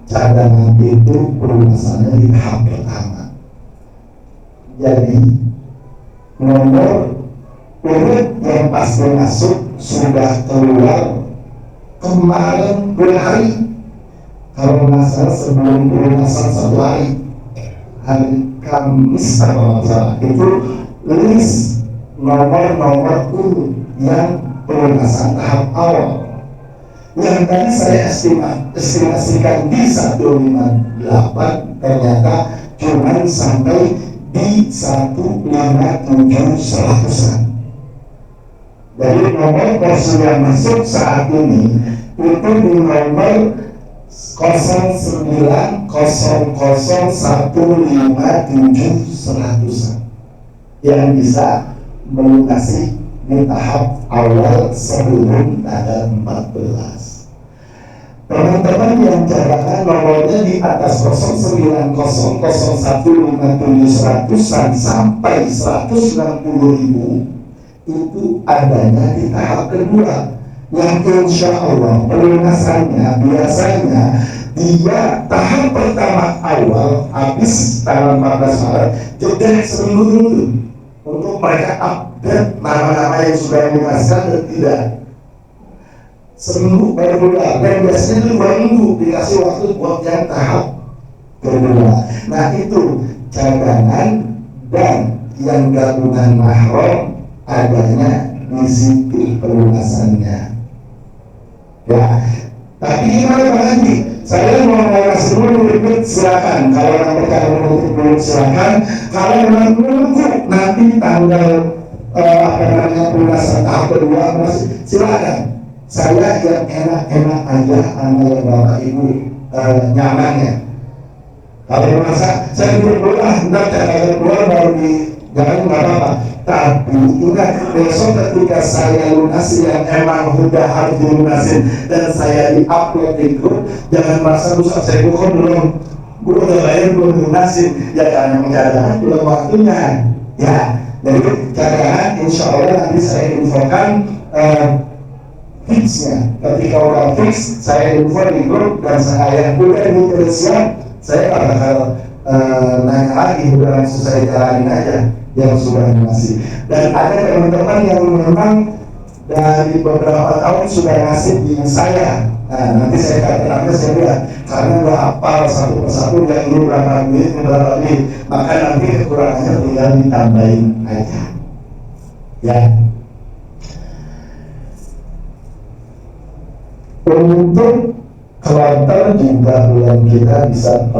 cadangan itu pelunasannya di tahap pertama. Jadi nomor urut yang pasti masuk sudah keluar kemarin 2 hari, kalau nggak salah sebelum pelunasan 1 hari, hari Kamis atau salah, itu list nomor urut yang pelunasan tahap awal yang tadi saya estimasikan di 158, ternyata cuma sampai di 157.100-an. Jadi nomor porsi yang masuk saat ini itu di nomor 0900157.100-an yang bisa melunasi di tahap awal sebelum tanggal 14. Teman-teman yang cadangan nomornya di atas 090015700-an sampai 160.000 itu adanya di tahap kedua, yang insya Allah pelunasannya biasanya dia tahap pertama awal habis tanggal 14 Maret, jeda seminggu dulu untuk mereka update nama-nama yang sudah lunaskan dan tidak. Seminggu baru bulan, dan biasanya itu 2 minggu dikasih waktu buat yang tahap kedua. Nah itu cadangan dan yang gabungan mahram adanya di situ pelunasannya. Ya, tapi gimana Pak Haji? Saya mau ngasih dulu ikut silakan. Kalau nanti kalau menutup dulu silakan. Kalau menunggu nanti tanggal pelunasan tahap kedua masih silakan. Saya yang enak-enak aja sama yang Bapak Ibu nyamannya. Kalau merasa saya dulu ntar cara keluar baru di jangan nggak apa-apa. Tapi ingat besok ketika saya lunasi yang emang udah harus dilunasin dan saya di-upload di grup, jangan merasa rusak. Saya belum udah bayar belum lunasin, ya karena cadangan belum waktunya. Ya, jadi cadangan insya Allah nanti saya infokan fixnya. Ketika udah fix, saya info di grup dan saya udah ini siap, saya bakal nanya lagi, udah langsung saya jalanin aja yang sudah masih. Dan ada teman-teman yang memang dari beberapa tahun sudah ngasih di saya. Nah nanti saya katakan saya bilang karena nggak hafal satu persatu yang ini berapa duit, maka nanti kekurangannya tinggal ditambahin aja. Ya. Untuk kloter juga belum kita bisa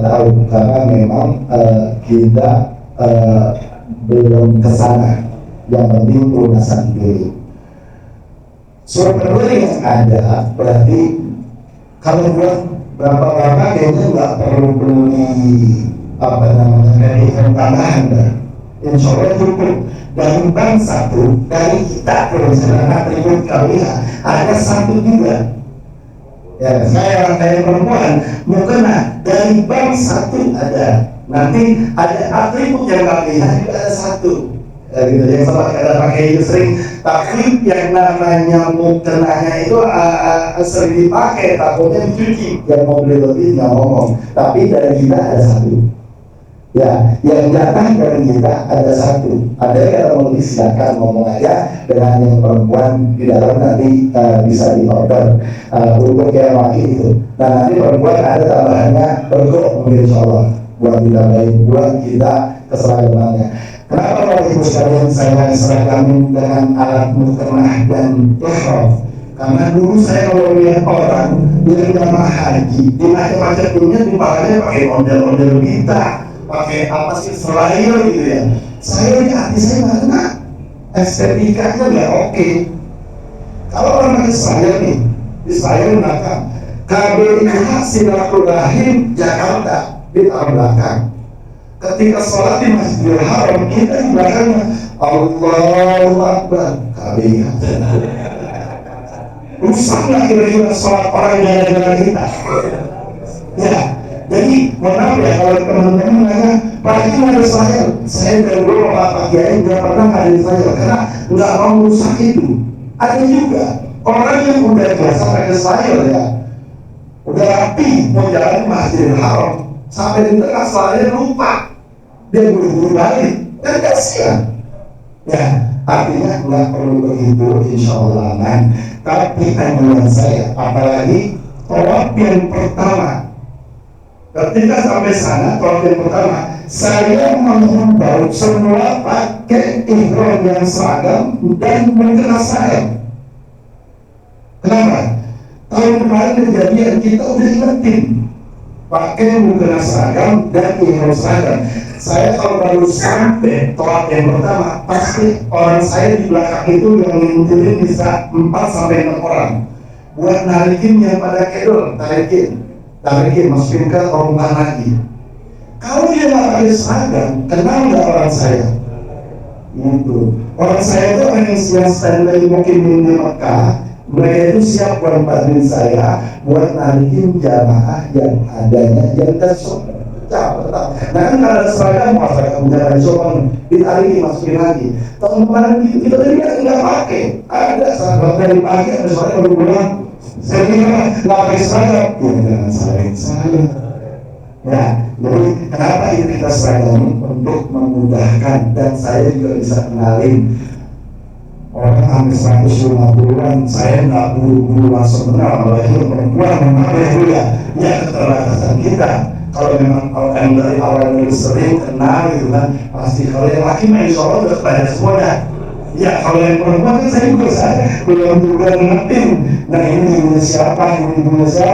tahu karena memang kita belum kesana. Yang penting lunasan dulu. Sumber yang ada berarti kalau buat berapa kayaknya nggak perlu beli kredit tambahan dah. Insya Allah cukup. Dari bank satu, dari kita perencanaan atribut KWH ada satu juga. Ya, saya rantai perempuan mau kena dari bank satu ada. Nanti ada atribut yang KWH juga ada satu. Gitu, yang sama kita pakai itu sering, tapi yang namanya mukenanya itu sering dipakai, takutnya dicuci. Yang mau beli lebih nggak ngomong, tapi dari kita ada satu. Ya, yang datang dari kita ada satu. Ada yang mau silakan ngomong aja dengan yang perempuan di dalam nanti bisa diorder untuk yang laki itu. Nah nanti perempuan ada tambahannya bergok mungkin insya Allah buat ditambahin buat kita keseragamannya. Kenapa Bapak Ibu sekalian saya seragamin dengan alat mukernah dan ihram? Karena dulu saya kalau lihat orang yang jamaah haji di macam-macam dunia dipakainya pakai model-model kita, pakai apa sih selain gitu ya. Saya di hati saya nggak kena, estetikanya nggak oke. Kalau orang pakai saya nih, di saya belakang KBIH Silaturahim Jakarta di tahun belakang. Ketika sholat di Masjidil Haram kita di belakangnya Allahu Akbar KBIH. Rusak nggak kira-kira sholat orang gara-gara kita? Ya, jadi mohon ya kalau teman-teman nanya, Pak itu ada saya dari dulu Pak Kiai nggak pernah ada saya karena nggak mau rusak itu. Ada juga orang yang udah biasa pakai saya ya, udah rapi mau jalan Masjidil Haram sampai di tengah saya lupa dia buru-buru balik kan kasihan. Ya artinya nggak perlu begitu, insya Allah aman. Tapi anjuran saya apalagi tawaf yang pertama, ketika sampai sana tawaf yang pertama saya menghimbau semua pakai ihram yang seragam dan mengenas seragam. Kenapa? Tahun kemarin kejadian kita udah ingetin pakai mukena seragam dan ihram seragam. Saya kalau baru sampai tawaf yang pertama pasti orang saya di belakang itu yang ngintilin bisa 4-6 orang buat narikin yang pada kedol, tarikin masukin ke rombongan lagi. Kalau dia nggak pakai seragam, kenal nggak orang saya? Gitu. Orang saya itu orang yang standby mungkin di Mekah Mereka itu siap buat bantuin saya buat narikin jamaah yang adanya yang tersusun. Nah kan kalau seragam mau seragam jalan sopan ditarikin masukin lagi. Tahun kemarin kita tadi kan nggak pakai, ada seragam dari pakai ada soalnya baru pulang. Saya kira nggak pakai seragam, ya jangan salahin saya. Ya, jadi kenapa ini kita seragam untuk memudahkan dan saya juga bisa kenalin orang sampai 150-an, saya nggak buru-buru langsung kenal. Kalau itu perempuan memang ya keterbatasan kita. Kalau memang yang dari awal dulu sering kenal gitu kan, pasti kalau yang laki main soal udah pada semua dah. Ya kalau yang perempuan kan saya belum juga ngerti. Nah ini ibunya siapa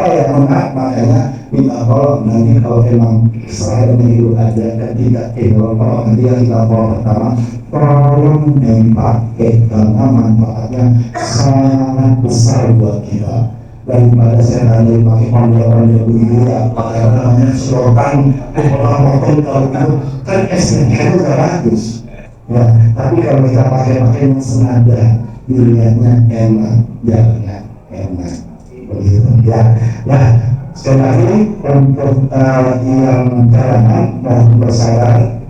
ya, maaf, makanya minta tolong nanti kalau memang selain itu ada ketika kalau nanti yang kita bawa pertama tolong dipakai karena manfaatnya sangat besar buat kita. Daripada saya tadi pakai ondel-ondel begini ya, pakai namanya sedotan, potong-potong kalau gitu kan estetika itu udah bagus ya, tapi kalau kita pakai yang senada dilihatnya enak, jalannya enak begitu ya. Nah sekali lagi untuk yang jalanan mohon bersabar.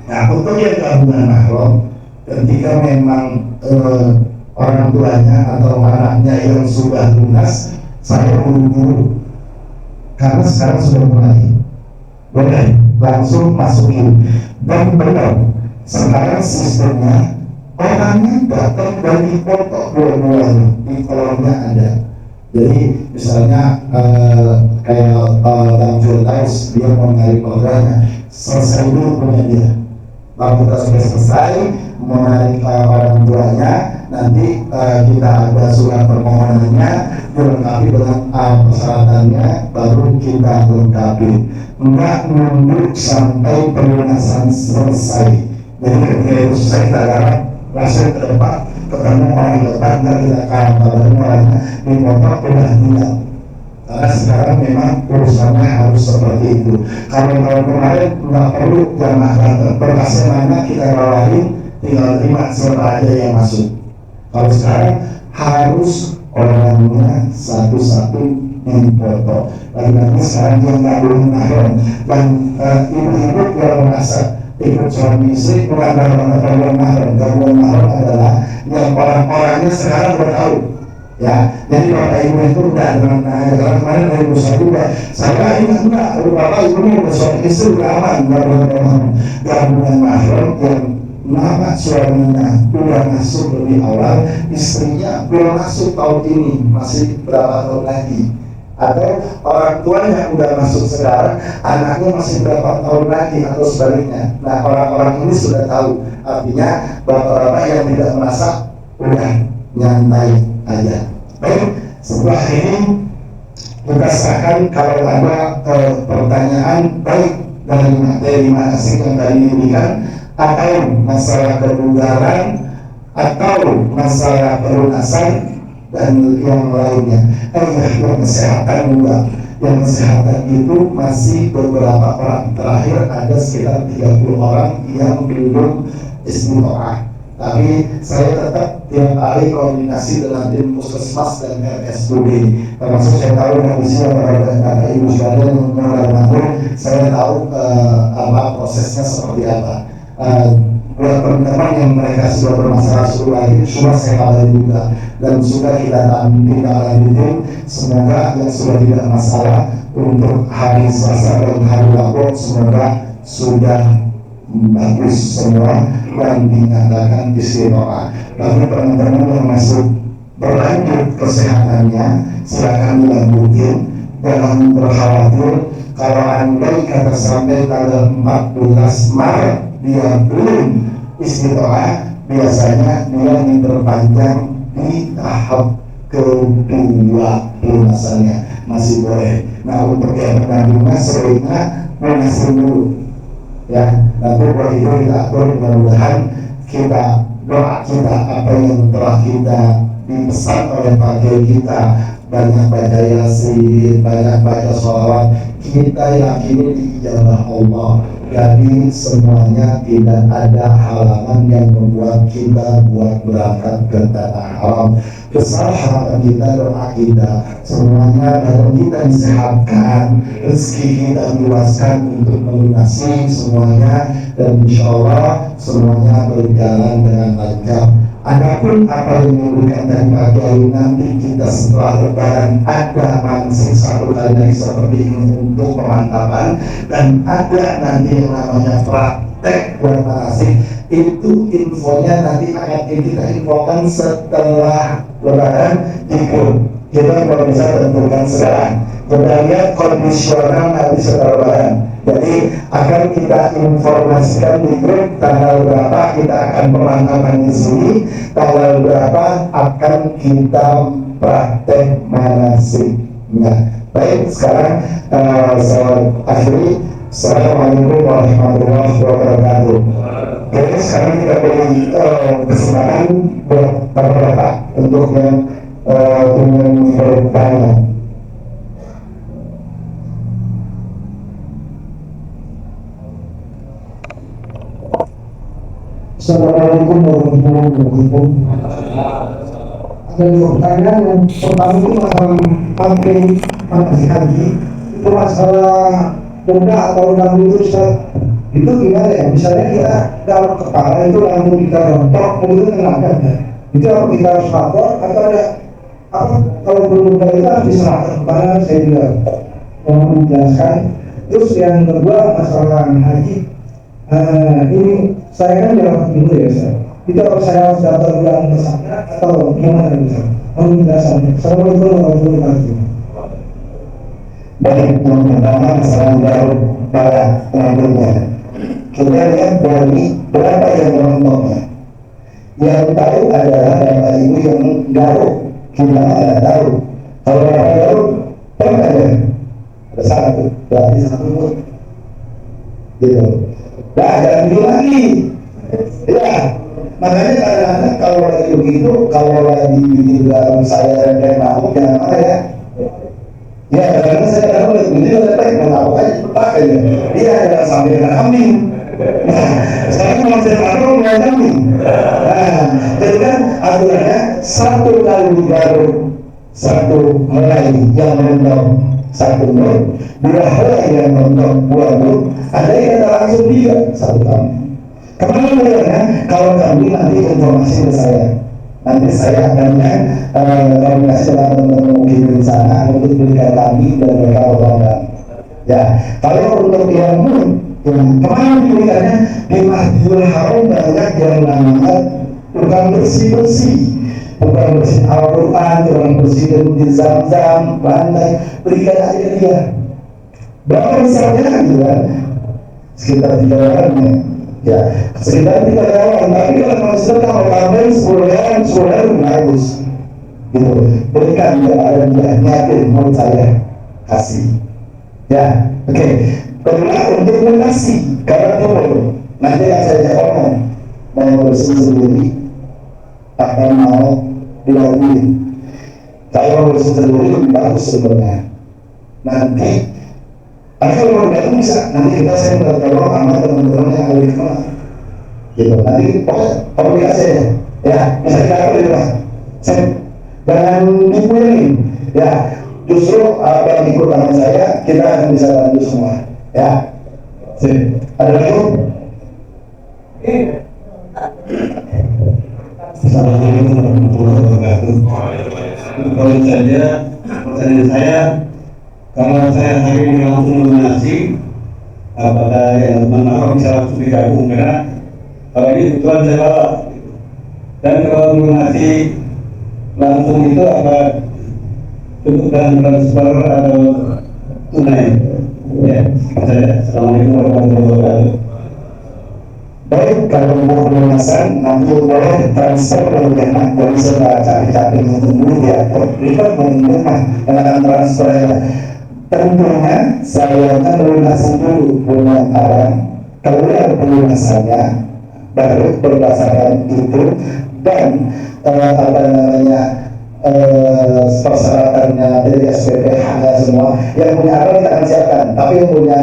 Nah untuk yang gabungan mahram ketika memang orang tuanya atau anaknya yang sudah lunas, saya buru-buru karena sekarang sudah mulai boleh langsung masukin. Dan benar sekarang sistemnya orangnya datang dan dipoto dua-duanya di kolomnya ada. Jadi misalnya kayak Bang Firdaus dia mau nyari programnya, selesai dulu punya dia. Kalau kita sudah selesai menarik orang tuanya, nanti kita ada surat permohonannya dilengkapi dengan persyaratannya, baru kita lengkapi. Enggak nunggu sampai pelunasan selesai. Jadi ketika itu selesai kita garap langsung ke depan, ketemu orang depan, dan kita kabarin orangnya di motor udah tinggal. Karena sekarang memang urusannya harus seperti itu. Kalau tahun kemarin nggak perlu jamaah berkasnya mana kita bawain, tinggal terima siapa aja yang masuk. Kalau sekarang harus orangnya satu-satu dipoto. Lagi-lagi sekarang dia nggak boleh mahram, dan ibu-ibu yang merasa ikut suami istri bukan dalam gabungan mahram. Gabungan mahram adalah yang orang-orangnya sekarang bertahu. Ya, jadi bapak ibu itu udah dengan karena kemarin dari ibu saya juga, saya ingat enggak, bapak ibu ini udah suami istri udah aman, gabungan mahram yang nama suaminya udah masuk lebih awal, istrinya belum masuk tahun ini, masih berapa tahun lagi, atau orang tuanya udah masuk sekarang, anaknya masih berapa tahun lagi atau sebaliknya. Nah orang-orang ini sudah tahu, artinya bapak-bapak yang tidak merasa udah nyantai aja. Baik, setelah ini kita serahkan kalau ada pertanyaan baik dari materi masing yang tadi diberikan, atau masalah kebugaran atau masalah pelunasan dan yang lainnya. Yang kesehatan juga. Yang kesehatan itu masih beberapa orang. Terakhir ada sekitar 30 orang yang belum istiqomah. Tapi saya tetap tiap hari koordinasi dengan tim puskesmas dan RSUD. Termasuk saya tahu kondisi para ibu sekalian yang mengatur, saya tahu apa prosesnya seperti apa. Buat teman-teman yang mereka sudah bermasalah lagi, sudah saya kabari juga dan sudah kita lanjutin. Semoga yang sudah tidak masalah untuk hari Selasa dan hari Rabu semoga sudah bagus semua dan dinyatakan istiqomah. Bagi teman-teman yang masih berlanjut kesehatannya, silakan dilanjutin, jangan berkhawatir. Kalau andai kata sampai tanggal 14 Maret dia belum istiqomah, biasanya dia diperpanjang di tahap kedua pelunasannya, masih boleh. Nah untuk yang pertama sebaiknya lunasin dulu. Ya, nanti buat itu kita atur, mudah-mudahan kita doa kita apa yang telah kita dipesan oleh Pak Kiai kita, banyak baca Yasin, banyak baca sholawat, kita yakini diijabah Allah. Jadi semuanya tidak ada halangan yang membuat kita buat berangkat ke tanah haram. Besar harapan kita doa kita, semuanya dalam kita disehatkan, rezeki kita diluaskan untuk melunasi semuanya, dan insya Allah semuanya berjalan dengan lancar. Adapun apa yang memberikan dari pagi hari nanti kita setelah lebaran ada mansik satu kali lagi seperti ini untuk pemantapan, dan ada nanti yang namanya praktek bermanasik. Itu infonya nanti akan kita infokan setelah lebaran di grup. Kita belum bisa tentukan sekarang. Kita lihat kondisional nanti setelah lebaran. Jadi akan kita informasikan di grup tanggal berapa kita akan pemantapan di sini, tanggal berapa akan kita praktek manasiknya. Baik, sekarang saya akhiri. Assalamualaikum warahmatullahi wabarakatuh. Oke, sekarang kita beri kesempatan buat bapak-bapak untuk yang ingin bertanya. Assalamualaikum warahmatullahi wabarakatuh. Ada dua pertanyaan. Yang pertama itu masalah pakai manasik haji, itu masalah benda atau lampu itu itu gimana ya? Misalnya kita dalam kepala itu lampu kita rontok, itu kenapa ya? Itu apa kita harus lapor atau ada apa? Kalau benda itu harus diserahkan kepada saya juga mau menjelaskan. Terus yang kedua masalah haji. Ini saya kan jawab dulu ya, saya. Itu apa saya harus datang ulang ke sana atau gimana bisa? Mau menjelaskan. Assalamualaikum warahmatullahi wabarakatuh. Baik, yang pertama masalah baru pada lampunya. Kita lihat dari berapa yang merontoknya. Yang tahu adalah bapak ibu yang garuk. Kita tidak tahu. Kalau bapak garuk, pernah ada? Ada satu, berarti satu pun. Gitu. Nah, jangan dulu lagi. Ya, makanya kadang-kadang kalau lagi begitu, kalau lagi di dalam saya dan mau jangan marah ya. Ya, karena saya kadang lagi begitu, saya mau aja pakai ya. Iya, jangan sampai dengan amin. Nah, sekarang kalau saya taruh nggak amin. Nah, jadi kan aturannya satu kali digaruk, satu helai yang mendong, satu nur, dua helai yang mendong, dua nur. Ada yang kata langsung dia satu kali. Kemana mulanya? Kalau kami nanti informasi ke saya, nanti saya akan komunikasi dengan teman-teman mungkin di sana untuk berikan kami dan mereka berlomba. Ya, kalau untuk yang kemana diberikannya di Masjidil Haram banyak yang namanya bukan bersih-bersih, bukan bersih Al-Quran, bukan bersih di Zam-Zam, lantai, berikan aja dia. Berapa besarnya gitu kan? Sekitar 3 orang ya, sekitar 3 orang. Tapi kalau maksudnya kalau kalian 10 orang bagus gitu, berikan dia ada dia nyakin mau saya kasih ya. Oke, kedua untuk mengasih karena turun nanti yang saya ngomong mau bersih sendiri atau mau dilakuin. Kalau bersih sendiri lebih bagus sebenarnya. Nanti kalau nggak bisa, nanti saya bertolong sama teman-teman yang ada di kelas gitu. Nanti komunikasi ya, bisa kita apa saya jangan dipunyai ya, justru apa yang ikut tangan saya kita akan bisa bantu semua ya. Ada lagi? Assalamualaikum warahmatullahi wabarakatuh. Kalau saja pertanyaan saya, kalau saya hari ini langsung melunasi, apakah yang mana bisa langsung digabung? Karena kalau ini kebetulan saya bawa, dan kalau melunasi langsung itu apa bentuk dan transfer atau tunai? Ya, saya. Assalamualaikum warahmatullahi wabarakatuh. Baik, kalau mau pelunasan nanti boleh transfer dari rumah, jadi saya cari-cari dulu ya. Privat rumah dengan transfer ya. Tentunya saya akan melunasi dulu dengan barang. Keluar pelunasannya, baru berdasarkan itu dan apa namanya persyaratannya dari SPP semua. Yang punya apa kita akan siapkan, tapi yang punya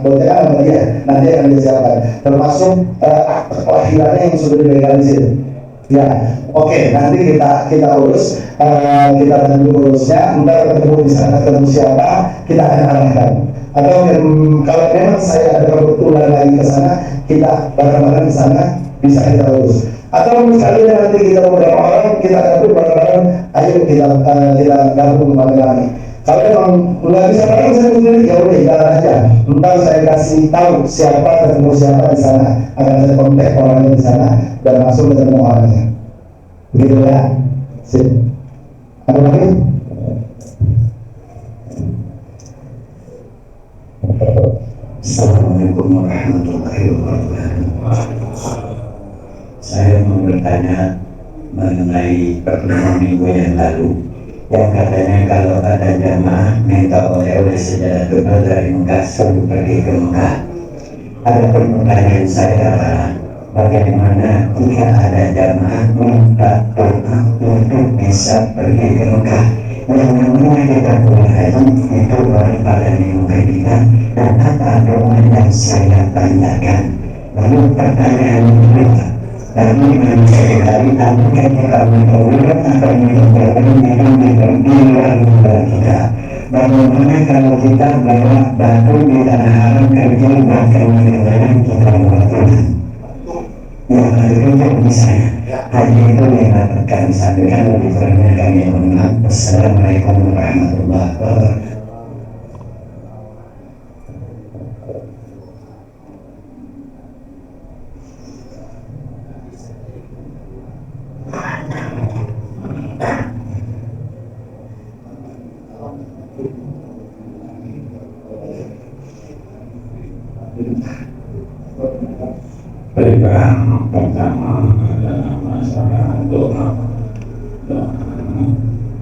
bocakan sama dia nanti akan disiapkan, termasuk akte kelahirannya yang sudah dilegalisir. Ya, oke, nanti kita urus, kita tunggu urusnya. Ntar ketemu di sana, ketemu siapa, kita akan arahkan. Atau kalau memang saya ada kebetulan lagi ke sana, kita bareng-bareng ke sana bisa kita urus. Atau misalnya nanti kita beberapa orang, kita gabung bareng-bareng, ayo kita gabung bareng-bareng. Kalau memang nggak bisa bareng, saya sendiri ya udah jalan aja. Ntar saya kasih tahu siapa ketemu siapa di sana, akan saya kontak orangnya di sana dan langsung ketemu orangnya. Begitu ya. Sip. Ada lagi? Assalamualaikum warahmatullahi wabarakatuh. Saya mau bertanya mengenai pertemuan minggu yang lalu yang katanya kalau ada jamaah minta oleh Sayyadatul Nur dari Mekah suruh pergi ke Mekah. Ada pertanyaan saya adalah bagaimana jika ada jamaah minta doa untuk bisa pergi ke Mekah? Yang namanya kita boleh haji itu baru pada minggu ketiga dan apa doa yang saya tanyakan. Lalu pertanyaan berikutnya, tadi mencari hari apakah kita menurut atau menurut kita. Bagaimana kalau kita bawa batu di tanah haram kerja bahkan meninggalkan kita melakukan? Ya, itu misalnya haji itu yang dapat kami sampaikan lebih kurangnya kami mohon maaf. Assalamualaikum warahmatullahi wabarakatuh. Baiklah, pertama adalah masalah doa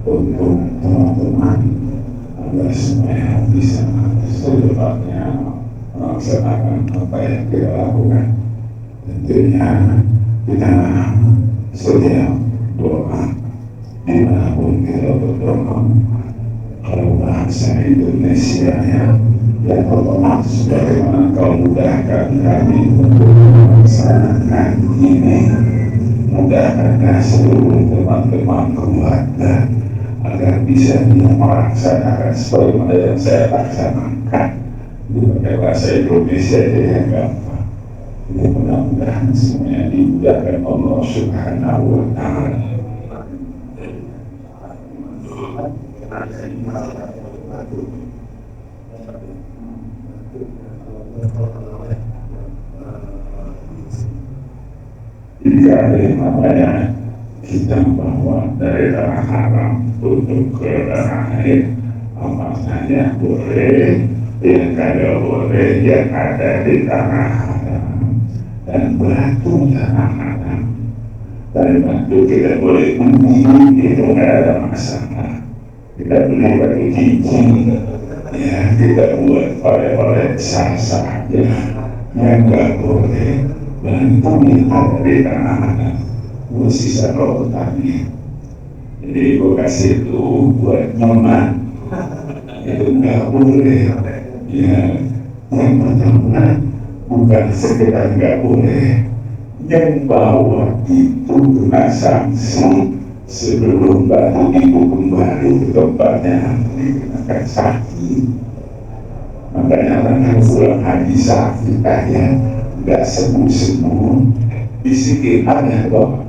untuk teman-teman agar supaya bisa secepatnya melaksanakan apa yang kita lakukan. Tentunya kita setiap doa dimanapun kita berdoa, kalau bahasa Indonesia ya Allah, sebagaimana kau mudahkan kami untuk melaksanakan ini, mudahkanlah seluruh teman-teman keluarga agar bisa melaksanakan sebagaimana yang saya laksanakan di bahasa Indonesia yang gampang. Ini mudah-mudahan semuanya dimudahkan Allah Subhanahu wa Ta'ala. Jika ada yang namanya kita bawa dari tanah haram untuk ke tanah air, amalnya boleh, yang kada boleh, yang ada di tanah haram dan batu tanah haram. Dan batu kita boleh beli, itu nggak ada masalah. Kita beli batu cincin, ya kita buat oleh-oleh sah-sah aja. Yang nggak boleh bantu yang ada di tanah haram, sisa kau tadi. Jadi gue kasih itu buat nyoman, itu nggak boleh. Ya, yang pertama bukan sekedar nggak boleh, yang bawa itu kena sanksi sebelum batu itu kembali ke tempatnya dikenakan sakit. Makanya orang yang pulang haji sakit aja nggak sembuh-sembuh, bisikinannya kok.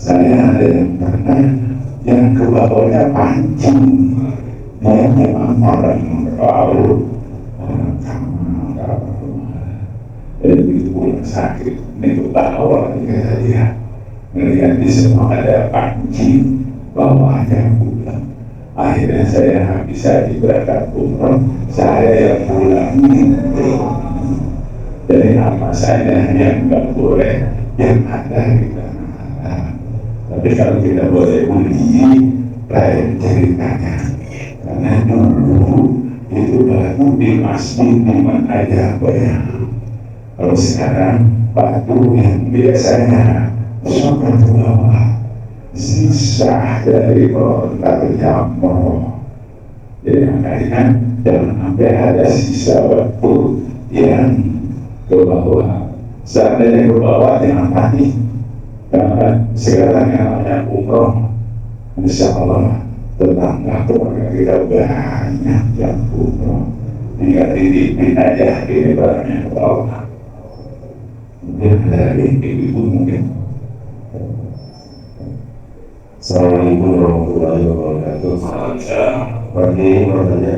Saya ada yang pernah yang ke bawahnya pancing, dia memang orang laut, orang kamar, dan begitu pulang sakit, itu tahu dia melihat di semua ada pancing, bawahnya pulang. Akhirnya saya bisa diberangkat umroh, saya yang pulang itu. Jadi apa saja yang nggak boleh, yang ada di tanah haram. Tapi kalau kita boleh beli, lain ceritanya. Karena dulu itu batu di masjid di mana aja banyak. Kalau sekarang batu yang biasanya sokot ke bawah, sisa dari lontarnya Allah. Jadi makanya jangan sampai ada sisa waktu yang ke bawah. Seandainya ke bawah jangan panik, karena sekarang yang namanya umroh, insya Allah tetangga keluarga kita banyak yang umroh. Tinggal dititipin aja ini barangnya ke bawah. Mungkin dari ibu mungkin. Assalamualaikum warahmatullahi wabarakatuh. Pagi ini bertanya,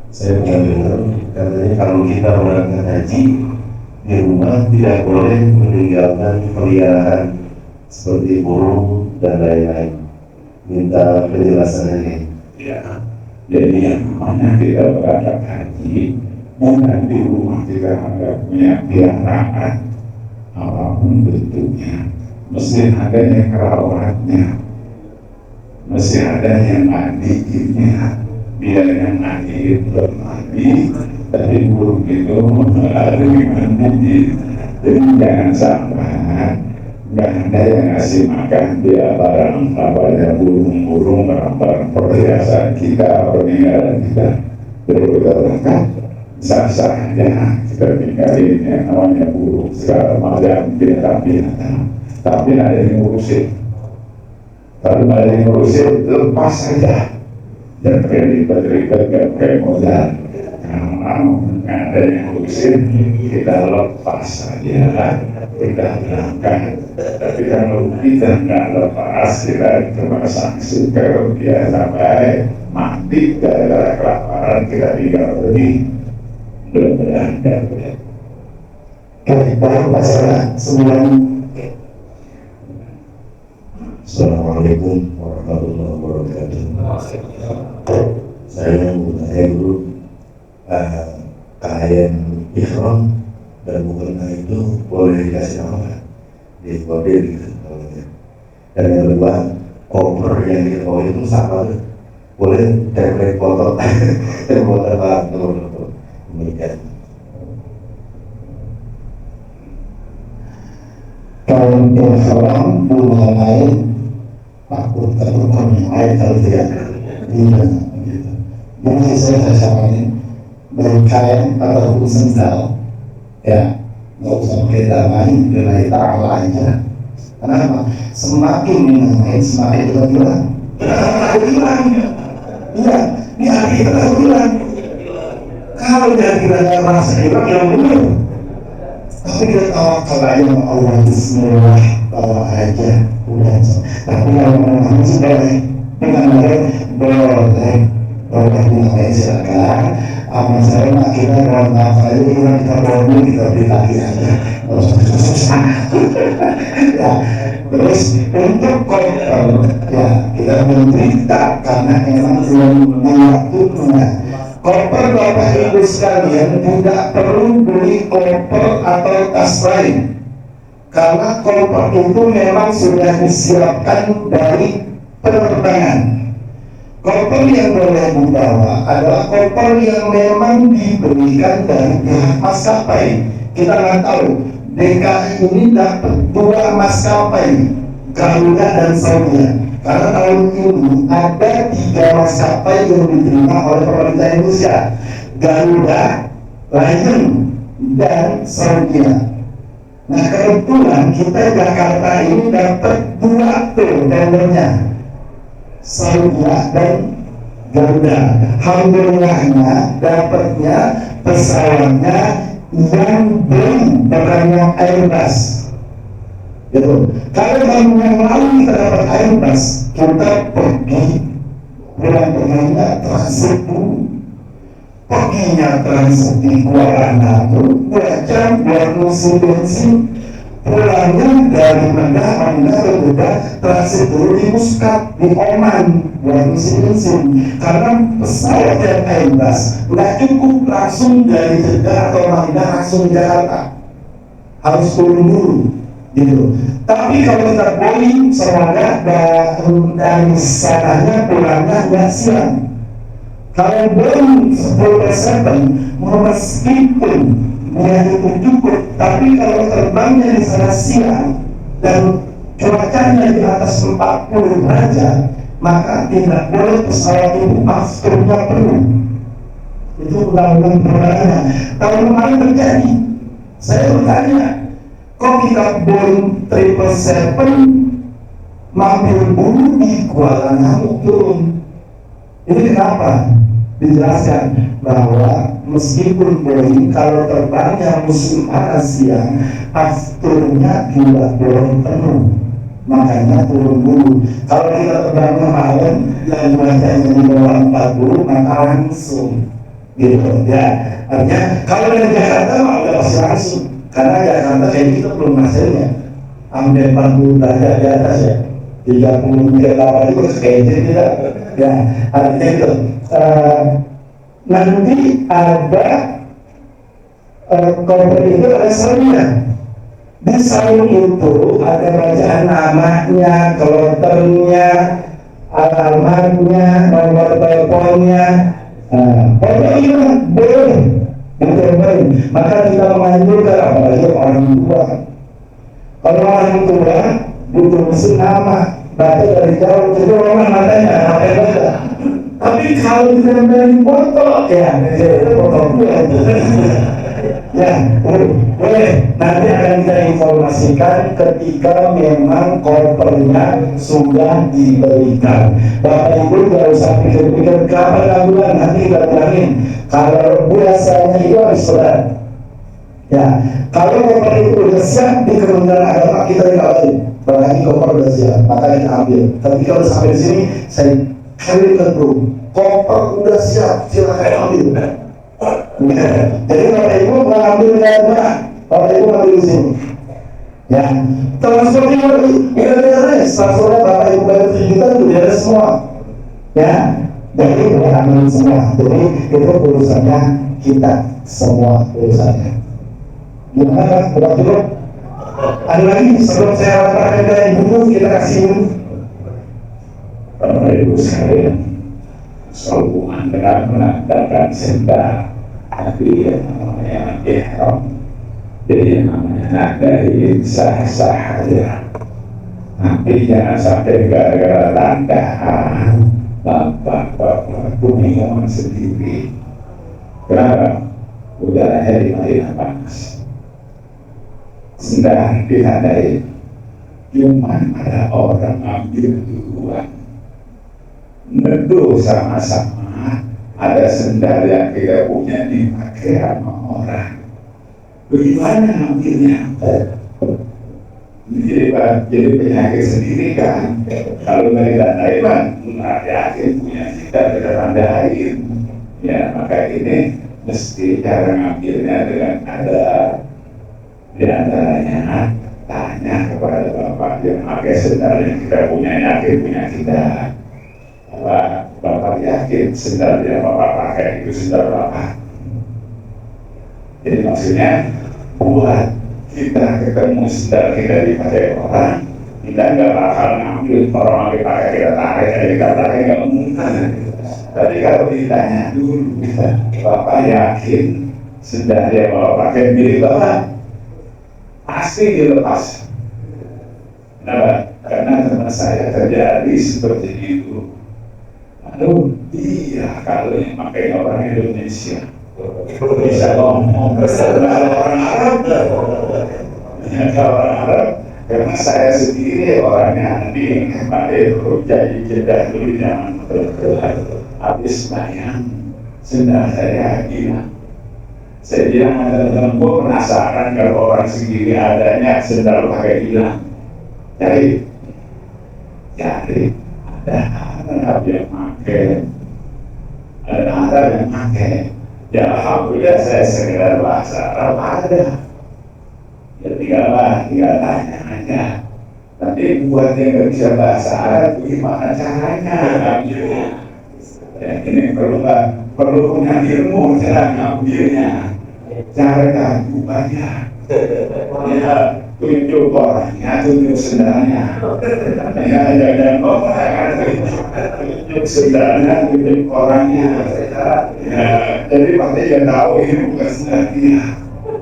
saya pernah dengar katanya kalau kita berangkat haji di rumah tidak boleh meninggalkan peliharaan seperti burung dan lain-lain. Minta penjelasannya. Ya, jadi yang mana kita berangkat haji, jangan di rumah kita ada punya piaraan apapun bentuknya, mesti ada yang rawatnya, mesti ada yang mandiinnya, biar yang mandi bermandi, tapi burung itu ada yang mandi. Jadi jangan sampai nggak ada yang ngasih makan dia barang apanya burung-burung, barang-barang perhiasan kita, peninggalan kita. Jadi kita berangkat sah-sah aja kita tinggalin yang namanya burung segala macam binatang-binatang, tapi ada yang ngurusin. Kalau ada yang ngurusin lepas saja, jangan pakai ribet-ribet, nggak pakai modal. Kalau ada yang ngurusin kita lepas saja, kita berangkat. Tapi kalau kita nggak lepas, kita cuma sanksi kalau dia sampai mati gara-gara kelaparan, kita tinggal pergi. Mudah-mudahan dapat. Baik, masalah sembilan. Assalamualaikum warahmatullahi wabarakatuh. Saya mau tanya dulu, kain ihram dan mukena itu boleh dikasih nama di kode gitu. Dan yang kedua, koper yang dibawa itu sama tuh, boleh template foto, template apa teman-teman. Demikian. Kalau ihram bunga lain, takut tertukar yang lain kalau tidak iya gitu. Jadi saya saranin berkain ataupun sendal, ya nggak usah pakai damai, lillahi ta'ala aja. Kenapa? Semakin mengenai semakin kita bilang, iya, di hari kita bilang. Kalau dia tidak ada rasa hilang yang benar, tapi dia tawakal aja sama Allah, Bismillah, bawa aja, udah. Tapi kalau orang sih boleh, dengan boleh dinamain silakan. Amal saya nak kita kalau nafas aja kita bawa kita beri lagi aja, susah. Ya, terus untuk koper, ya kita menderita karena memang belum waktunya. Koper Bapak Ibu sekalian tidak perlu beli koper atau tas lain, karena koper itu memang sudah disiapkan dari penerbangan. Koper yang boleh dibawa adalah koper yang memang diberikan dari pihak maskapai. Kita nggak tahu, DKI ini dapat 2 maskapai, Garuda dan Saudia. Karena tahun ini ada 3 maskapai yang diterima oleh pemerintah Indonesia, Garuda, Lion, dan Saudia. Nah kebetulan kita Jakarta ini dapat 2 tuh tendernya, Saudia dan Garuda. Alhamdulillahnya dapatnya pesawatnya yang Boeing, bukan yang Airbus. Gitu. Kalau tahun yang lalu kita dapat Airbus, kita pergi pulang-pulangnya transit dulu. Perginya transit di Kuala Namu 2 jam buat ngisi bensin. Pulangnya dari Medan ke Jeddah transit dulu di Muscat di Oman buat ngisi bensin. Karena pesawat yang Airbus nggak cukup langsung dari Jeddah atau Madinah langsung Jakarta, harus turun dulu. Gitu. Tapi kalau kita Boeing semuanya dari sananya pulangnya nggak siang. Kalau Boeing 747 meskipun dia itu cukup, tapi kalau terbangnya di sana siang dan cuaca cuacanya di atas 40 derajat, maka tidak boleh pesawat itu afternya penuh. Itu undang-undang penerbangan. Tahun kemarin terjadi. Saya bertanya, kok kita Boeing 777 mampir dulu di Kuala Namu turun? Ini kenapa? Dijelaskan bahwa meskipun Boeing kalau terbangnya musim panas siang, afternya tidak boleh penuh, makanya turun dulu. Kalau kita terbangnya malam yang cuacanya di bawah 40, maka langsung gitu ya. Artinya kalau dari Jakarta mah udah pasti langsung, karena Jakarta kayak gitu belum hasilnya hampir 40 derajat di atas ya, 38 itu kayaknya tidak ya. Artinya itu nanti ada koper itu ada salurnya. Di salur itu ada bacaan namanya, kloternya, alamatnya, nomor teleponnya. Pokoknya boleh dicobain. Maka kita menganjurkan, apalagi orang tua. Kalau orang tua butuh mesin nama, baca dari jauh, jadi orang matanya apa yang baca. Tapi kalau ditempelin botol, ya itu botol gue. Ya, boleh. Nanti akan kita informasikan ketika memang kopernya sudah diberikan. Bapak Ibu tidak usah pikir-pikir kapan bulan, nanti kita bilangin. Kalau biasanya itu harus berat. Ya, kalau koper itu sudah siap di Kementerian Agama, kita dikabarin. Berarti koper sudah siap, maka kita ambil. Tapi kalau sampai di sini, saya kali kedua, koper sudah siap, silakan ambil. Jadi Bapak Ibu mengambil dana, Bapak Ibu ambil di sini. Ya, transportnya udah beres, transportnya Bapak Ibu bayar 7 juta itu beres semua. Ya, jadi boleh ambil semua. Jadi itu urusannya kita semua urusannya. Gimana kan? Udah cukup? Ada lagi sebelum saya laporkan ke Ibu, kita kasih Ibu. Bapak Ibu sekalian, sehubungan dengan menandakan senda tapi yang namanya ihram, jadi yang namanya nadain sah-sah aja. Tapi jangan sampai gara-gara tandaan bapak-bapak bingung sendiri. Kenapa? Udaranya di Madinah panas, sedang ditandai, cuman ada orang ambil duluan. Tentu sama-sama ada sendal yang kita punya dipakai sama orang. Bagaimana ambilnya? Jadi penyakit sendiri kan. Kalau nggak ditandai kan, nggak yakin punya kita tandain. Ya maka ini mesti cara ngambilnya dengan ada di antaranya tanya kepada bapak yang pakai sendal yang kita punya, yakin punya kita. Bapak yakin sendal yang bapak pakai itu sendal bapak. Jadi maksudnya buat kita ketemu sendal kita dipakai orang, kita nggak bakal ngambil orang lagi pakai kita tarik, kita tarik nggak mungkin. Tapi kalau ditanya dulu, bapak yakin sendal yang bapak pakai milik bapak, pasti dilepas. Kenapa? Karena teman saya terjadi seperti itu. Lalu dia kalau yang pakai orang Indonesia bisa ngomong kalau orang Arab, kalau orang Arab, karena saya sendiri orangnya di Madero, jadi jeda dulu zaman habis bayang sendal saya hilang. Saya bilang ada teman gue penasaran kalau orang segini adanya sendal pakai hilang. Jadi ada Arab yang pakai, ada Arab yang pakai. Ya alhamdulillah saya sekedar bahasa Arab ada. Ya tinggal tanya aja. Tapi buat yang nggak bisa bahasa Arab, gimana caranya? Ya ini perlu punya ilmu cara ngambilnya. Cara kamu banyak. Ya tunjuk orangnya, tunjuk sendalnya. Ya jangan orang tunjuk sendalnya, tunjuk orangnya. Ya jadi pasti dia tahu ini bukan sendal dia.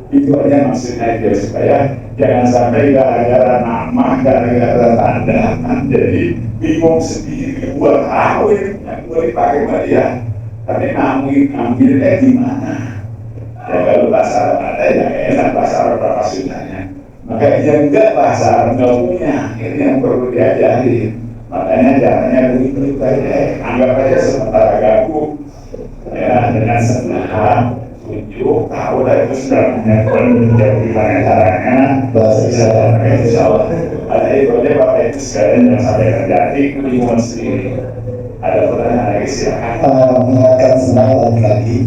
Itu aja maksudnya dia, supaya jangan sampai gara-gara nama, gara-gara tanda kan jadi bingung sendiri. Buat tahu yang gue dipakai sama dia, tapi ngambilnya gimana? Ya kalau bahasa Arab ada ya enak, bahasa Arab apa susahnya. Makanya yang enggak bahasa Arab nggak punya, ini yang perlu diajari. Makanya caranya begitu aja, anggap aja sementara gabung ya dengan senang. Tunjuk, tahu lah itu sudah menjadi gimana caranya bahasa Islam. Insya Allah ada itu aja Bapak itu sekalian yang sampai terjadi kebingungan sendiri. Ada pertanyaan lagi silakan. Mengingatkan sendal lagi,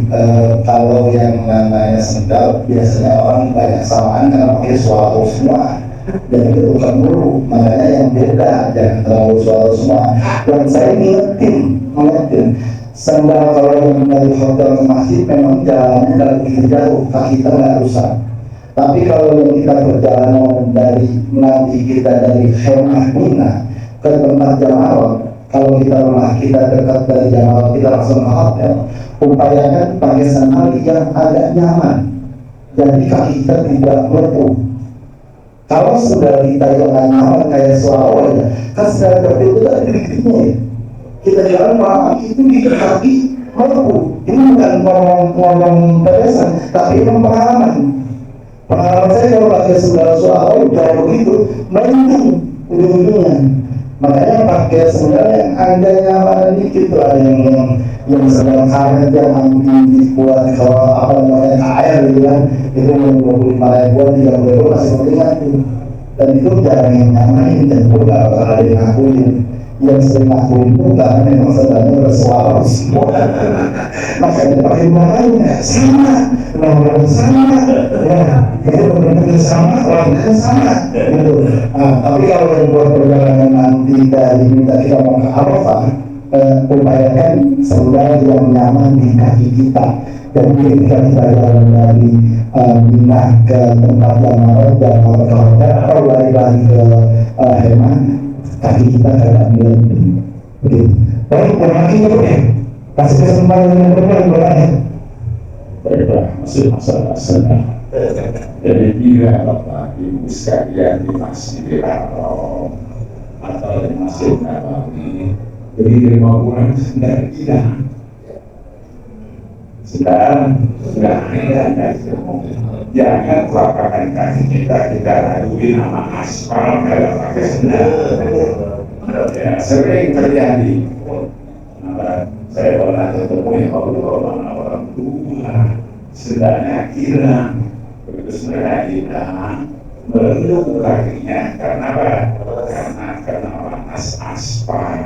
kalau yang namanya sendal biasanya orang banyak samaan karena pakai suara semua dan itu bukan dulu, makanya yang beda jangan terlalu suara semua. Dan saya mengingatkan sandal kalau yang dari hotel ke masjid memang jalannya nggak begitu jauh, kaki kita nggak rusak. Tapi kalau yang kita perjalanan dari nanti kita dari Kemah Mina ke tempat Jamal, kalau kita rumah kita dekat dari Jamal kita langsung ke hotel, upayakan pakai sandal yang agak nyaman, jadi kaki kita tidak melepuh. Kalau sandal kita yang nggak nyaman kayak suara ya, kan sandal seperti itu ada dirinya ya. Kita jalan lama itu di kaki melepuh. Ini bukan ngomong pedesan, tapi memang pengalaman saya kalau pakai sandal suara jauh begitu melindung ujung-ujungnya. Makanya pakai sandal yang agak nyaman dikit lah, yang sandal karet yang dibuat kalau apa namanya air gitu kan, itu 25 ribuan 30 ribu masih mendingan tuh. Dan itu jarang yang nyamain dan juga kalau ada yang ngakuin. Yang sering aku itu karena memang sebenarnya bersuara semua. Makanya pakai makanya sama, nomor sama, ya itu benar-benar sama, orangnya sama, gitu. Tapi kalau yang buat perjalanan nanti dari kita mau ke Arafah, upayakan sandal yang nyaman di kaki kita. Jadi ketika kita jalan dari Mina ke tempat Jamal ke hotel atau lari-lari ke Hemah, kaki kita agak miring. Begitu. Baik, terima kasih. Kasih kesempatan yang berikutnya. Baiklah, masih masalah senang. Jadi bila Bapak Ibu sekalian di Masjidil Haram atau di Masjid Nabawi beri 5 bulan sedang tidak. Jangan telapakan kaki kita lalui nama aspal kalau pakai sendal. Ya, sering terjadi. Saya pernah ketemu orang tua sendalnya hilang, begitu sendalnya hilang meluk kakinya karena apa? Karena panas aspal.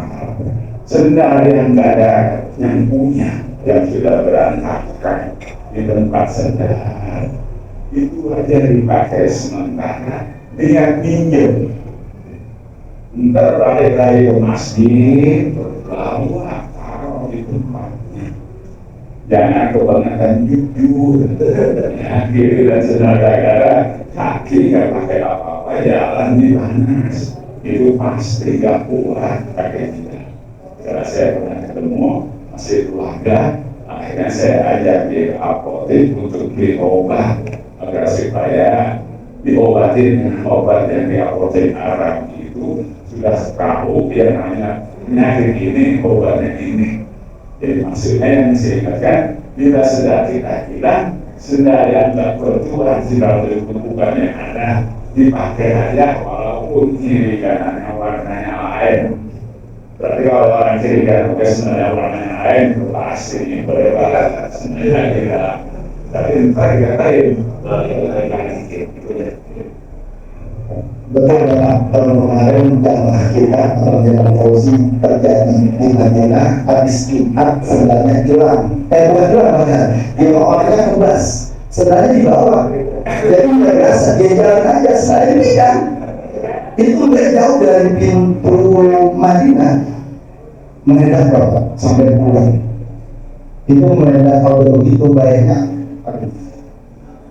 Sendal yang nggak ada yang punya, yang sudah berantakan di tempat sendal itu aja dipakai sementara dengan minjem. Ntar balik lagi ke masjid, bawa taruh di tempatnya. Jangan kebanyakan jujur. Ya, kiri dan sendal gara kaki nggak pakai apa-apa, jalan di panas. Itu pasti nggak kuat pakai kita. Karena saya pernah ketemu masih keluarga, akhirnya saya ajak di apotek untuk beli obat agar supaya diobatin dengan obat yang di apotek Arab itu sudah tahu dia namanya penyakit ini, obatnya ini. Jadi maksudnya yang saya ingatkan, bila sudah kita hilang, sudah yang tak bertuah jika bukannya ada dipakai aja walaupun kiri kanannya warnanya lain. Berarti kalau orang kiri kanan pakai sendal warnanya lain, itu pasti berbeda sendalnya kita. Tapi entah dikatain, betul Bapak. Kemarin jamaah kita Jalan Fauzi terjadi di Madinah, habis Jumat sendalnya hilang. Bukan hilang bahkan, dia orangnya kebas, sendalnya dibawa. Jadi nggak biasa, dia jalan aja sendalnya pindah. Itu nggak jauh dari pintu Madinah, mengendap Bapak sampai pulang. Itu mengendap kalau begitu baiknya.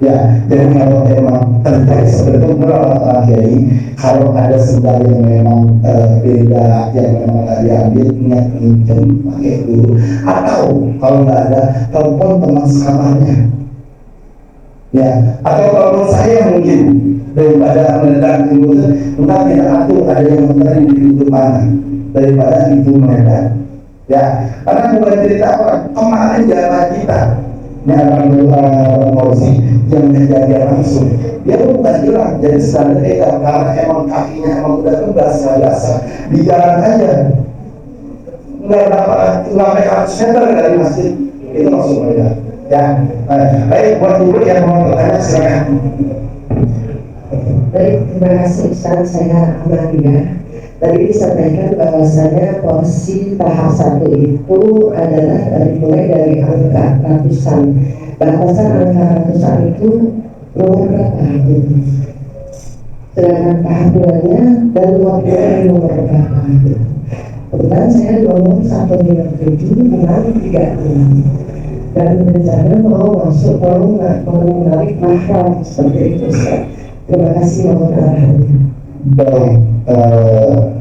Ya, jadi kalau memang terjadi seperti itu Kiai, kalau ada sendal yang memang beda, yang memang nggak diambil, niat minjem pakai dulu. Atau kalau nggak ada, telepon teman sekamarnya. Ya, atau kalau menurut saya mungkin daripada meledak itu, entah tidak atur ada yang mencari di pintu mana daripada itu meledak. Ya, karena bukan cerita orang kemarin jalan kita yang Mausi yang kejadian langsung dia bukan hilang, jadi sedang legal karena emang kakinya emang udah kebas nggak biasa di jalan aja nggak sampai 100 meter dari masjid itu langsung meledak. Ya, baik buat ibu yang mau bertanya silakan. Baik, terima kasih Ustaz. Saya Amalia. Tadi disampaikan bahwasanya porsi tahap 1 itu adalah mulai dari angka ratusan. Batasan angka ratusan itu nomor berapa? Sedangkan tahap 2-nya dan nomor berapa? Kebetulan saya nomor 157 dengan 36 dan rencana mau masuk mau menarik mahram seperti itu. Terima kasih mohon arahannya. Baik,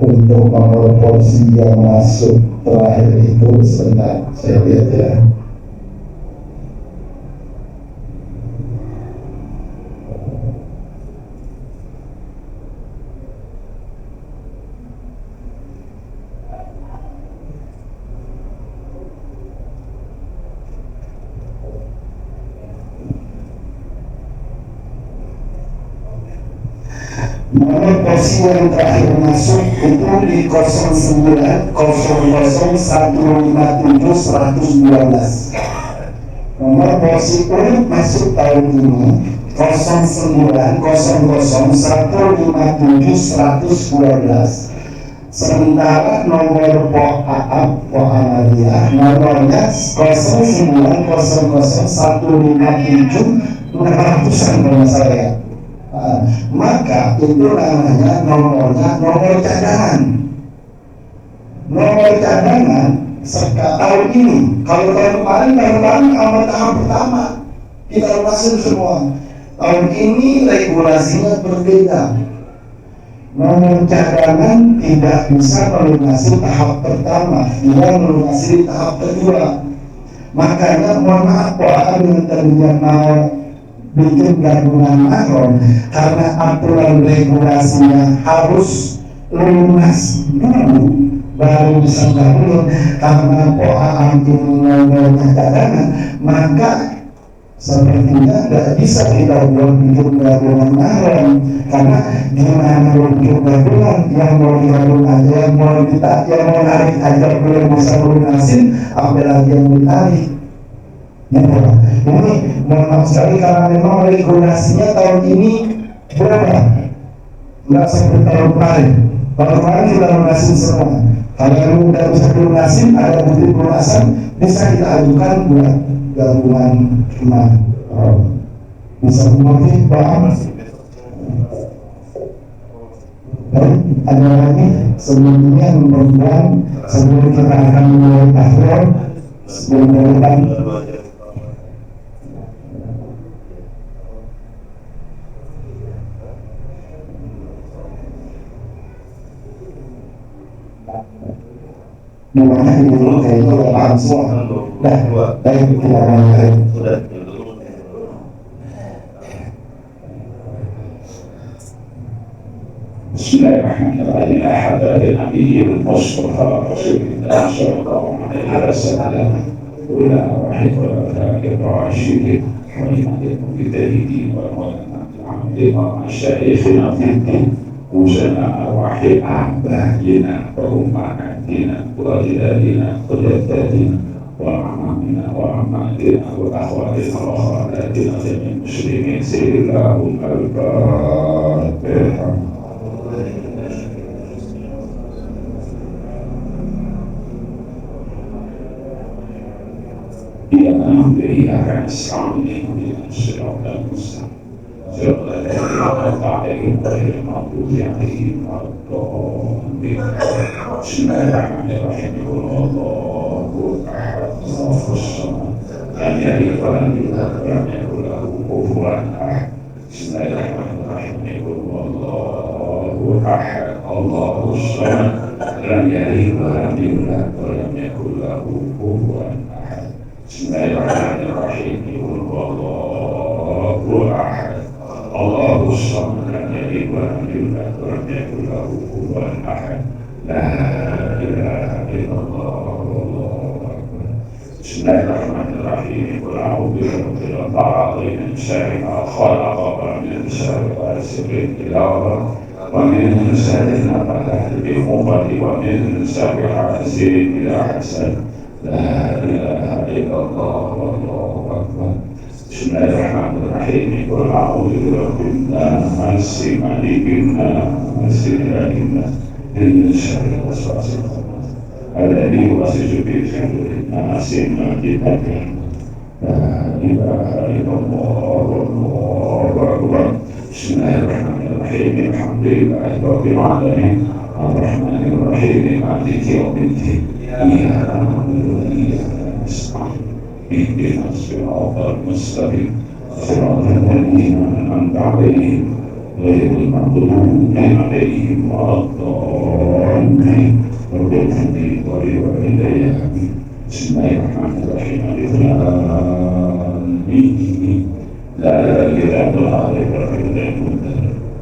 untuk nomor porsi yang masuk terakhir itu sebentar saya lihat ya. Nomor porsi yang terakhir masuk itu di 09 00 157 112. Nomor porsi unik masuk tahun ini 09 00 157 112. Sementara nomor POAAP Muhammadiyah nomornya 09 00 157 600-an kalau saya. Maka itu namanya nomornya nomor cadangan. Nomor cadangan tahun ini. Kalau tahun kemarin awal tahap pertama kita lunasin semua. Tahun ini regulasinya berbeda. Nomor cadangan tidak bisa melunasi tahap pertama, dia melunasi tahap kedua. Makanya mohon maaf Pak, yang tadinya mau bikin gabungan mahram karena aturan regulasinya harus lunas dulu baru bisa gabung, karena poa nomornya cadangan maka sepertinya tidak bisa kita buat bikin gabungan mahram, karena gimana bikin gabungan yang mau digabung aja, yang mau narik aja belum bisa lunasin, apalagi yang ditarik. Ini mohon maaf sekali karena memang regulasinya tahun ini berapa? Nggak seperti tahun kemarin. Tahun kemarin kita lunasin semua. Kalau yang udah bisa lunasin, ada bukti pelunasan, bisa kita ajukan buat gabungan iman. Bisa mengerti paham? Baik, ada lagi sebelumnya mudah-mudahan sebelum kita akan mulai tahun sebelum kita dimana dulu kayak itu paham semua. Nah, baik kita mulai. Bismillahirrahmanirrahim. Alhamdulillah Nabi Mustafa Rasulullah sallallahu alaihi wasallam. Ula wahid wa lakir rashidin wa imanin mujtahidin wa ulama al-amilin wa masyayikhina fiddin usana arwahil ahbahina wa ummahatina wa ajdadina wa jaddatina wa amamina wa amatina wa akhwatina wa akhwatatina jami'in muslimin sirillahum al-fatihah. إياك نستعين اهدنا الصراط المستقيم صراط الذين أنعمت عليهم غير المغضوب عليهم ولا الضالين. بسم الله الرحمن الرحيم. قل هو الله أحد الله الصمد لم يلد ولم يولد ولم يكن له كفوا أحد. بسم الله الرحمن الرحيم. قل هو الله أحد الله الصمد لم يلد ولم يولد ولم يكن له كفوا أحد. Bismillahirrahmanirrahim. Qul huwallahu هو أحد الله الصمد لم يلد ولم يولد ولم يكن له كفوا أحد لا إله إلا الله والله أكبر بسم الله الرحمن الرحيم قل أعوذ برب الفلق من شر ما خلق ومن شر غاسق إذا وقب ومن شر النفاثات في العقد ومن شر حاسد إذا حسد لا إله إلا الله والله أكبر بسم الله الرحمن الرحيم قل أعوذ برب الناس مالك الناس إله الناس من شر الوسواس الخناس الذي يوسوس في صدور الناس من الجنة لا إله إلا الله والله أكبر بسم الله الرحمن الرحيم الحمد لله رب العالمين الرحمن الرحيم مالك يوم الدين إياك نعبد وإياك نستعين اهدنا الصراط المستقيم صراط الذين أنعمت عليهم غير المغضوب عليهم ولا الضالين رب اغفر لي ولوالدي آمين بسم الله الرحمن الرحيم ألف لام ميم لا إله إلا الله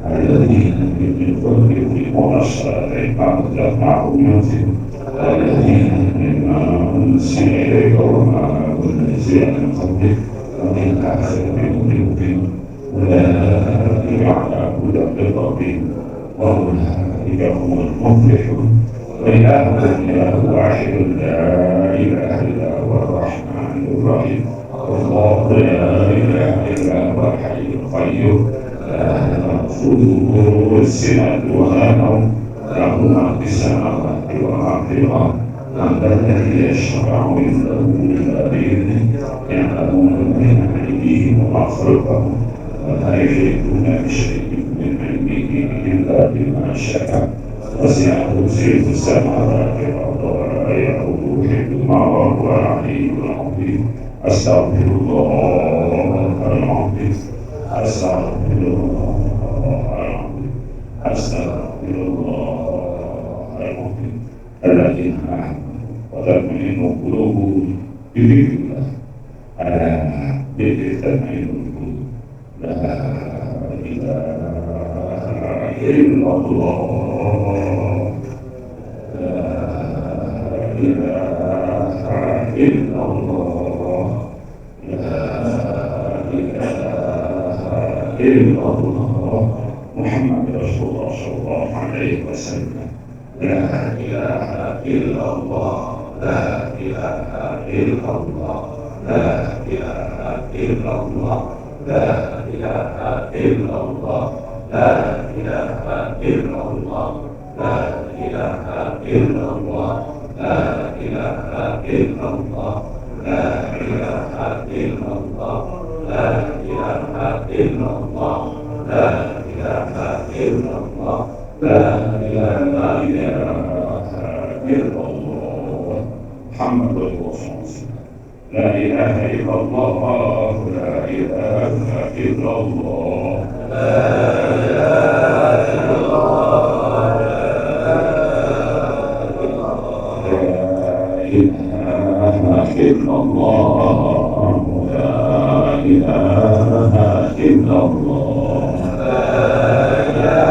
الذين يؤمنون بالغيب والصلاة معهم ينفقون الذين أنزل إليك وما أنزل من قبلك وبالآخرة هم يوقنون أولئك على هدى من ربهم وأولئك هم المفلحون وإلهكم إله واحد لا إله إلا هو الرحمن الرحيم الله لا إله إلا هو الحي القيوم لا تأخذه سنة ولا نوم له ما في السماوات وما في الأرض من ذا الذي يشفع عنده إلا بإذنه يعلم ما بين أيديهم وما خلفهم ولا يحيطون بشيء من علمه إلا بما شاء وسع كرسيه السماوات والأرض ولا يئوده حفظهما وهو العلي العظيم أستغفر الله العظيم أستغفر الله العظيم أستغفر الله العظيم الذين آمنوا وتطمئن قلوبهم بذكر الله ألا بذكر تطمئن القلوب لا إله إلا الله لا إله إلا الله لا إله إلا الله محمد رسول الله صلى الله عليه وسلم لا إله إلا الله لا إله إلا الله لا إله إلا الله لا إله إلا الله لا إله إلا الله لا إله إلا الله لا إله إلا الله لا إله إلا الله لا إله إلا الله لا إله إلا الله لا إله إلا الله محمد رسول الله لا إله إلا الله لا إله إلا الله لا إله إلا الله لا إله إلا الله لا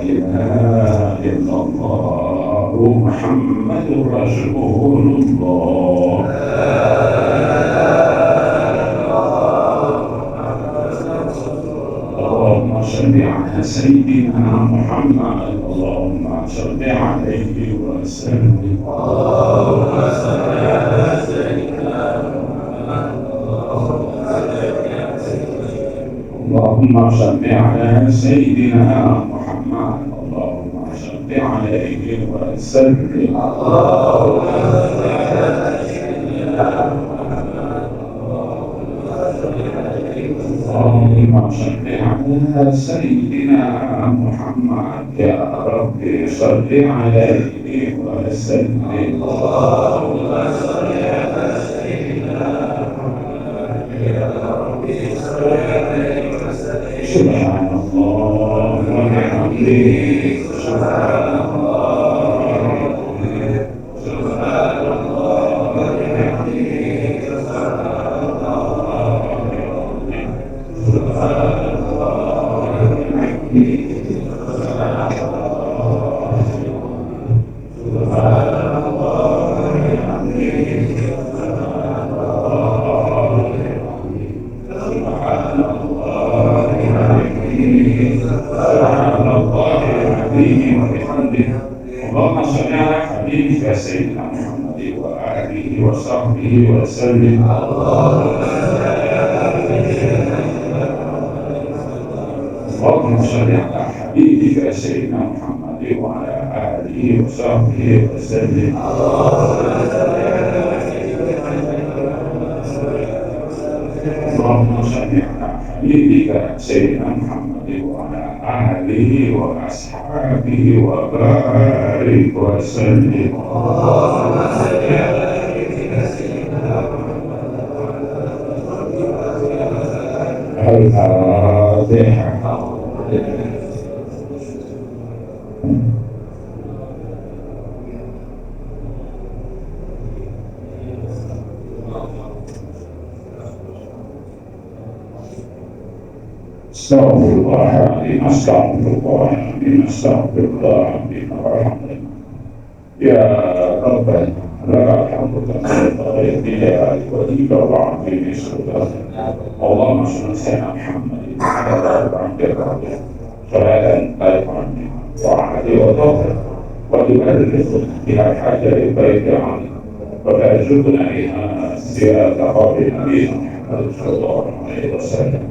إله إلا الله محمد رسول الله اللهم صل على سيدنا محمد اللهم صل عليه وسلم اللهم صل على سيدنا محمد اللهم صل على سيدنا محمد اللهم صل عليه وسلم اللهم صل على سيدنا محمد اللهم صل على سيدنا محمد يا رب صل عليه وسلم اللهم صل على سيدنا محمد يا رب صل عليه وسلم سبحان الله وبحمده سبحان الله سبحان الله اللهم صل على حبيبك سيدنا محمد وآله وصحبه وسلم. اللهم صل على حبيبك سيدنا محمد وعلى آله وصحبه وسلم. اللهم صل على حبيبك سيدنا محمد وعلى آله وأصحابه وبارك وسلم. الفاتحة. استغفر الله العظيم، استغفر الله العظيم، استغفر الله العظيم وارحمنا. يا ربنا لك الحمد كما ينبغي لجلال وجهك وعظيم سلطانك. اللهم صل على سيدنا محمد وعلى آل عبدك صلاة ترفع وعلى وظهر وتبلغ بها حاجة البيت عنك وترزقنا بها زيادة قبر نبينا محمد صلى الله عليه وسلم.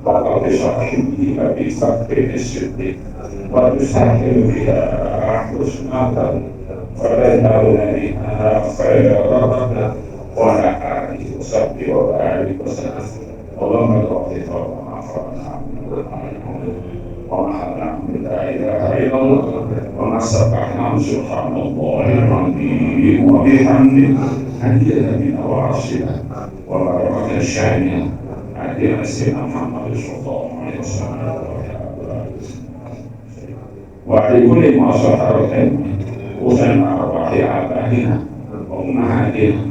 وقد صاحبه أبي بكر الصديق وتسهل بها حسنك وتجعلنا بها خيرا وعلى آله وصحبه وبارك وسلم. اللهم اغفر وما فرنا وما حرمنا من لا إله إلا الله وما سبحنا سبحان الله العظيم وبحمده هدينا من أواصينا وبركة الشاملة عندنا سيدنا محمد صلى الله عليه وسلم وعلى كل ما صحرتنا وسمع أرواح آبائنا وأمهاتنا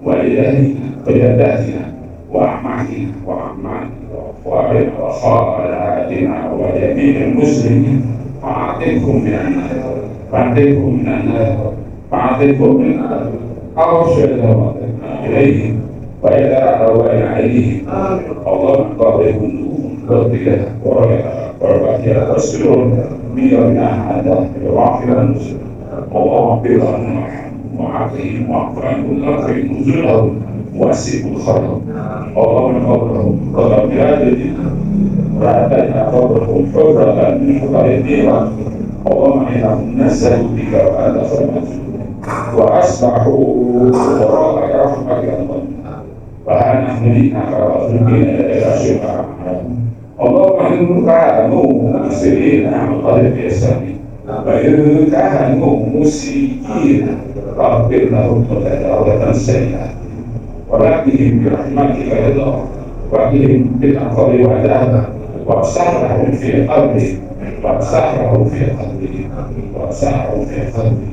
وإلهنا وجداتنا وأعمامنا وأعمامنا وأخواننا وخالاتنا وجميع المسلمين وأعطيكم من النار وأعطيكم من النار وأعطيكم من النار أرشد إليهم وإلى أرواحنا عليهم. اللهم قابلهم بفضلك ورحمتك واسلم بيومنا هذا وعافنا المسلم. اللهم اغفر لهم وعافهم واعف عنهم واكرم نزلهم واسع الخلق. اللهم قبلهم قبل بلادنا وأعطينا قبلهم حرة من حرة النيران. اللهم إنهم نزلوا بك وأدخلنا وأصبحوا وراء رحمتك فنحن منك راغبين إلى شفاعة. اللهم إن كانوا مسلمين عن قلب يسامي وإن كانوا مسيئين فاغفر لهم وتجاوز سيئا ولكنهم برحمتك رضا وقهم بالعقل وعذابا وأبصرهم في قلبي وأبصرهم في قلبي وأبصرهم في قلبي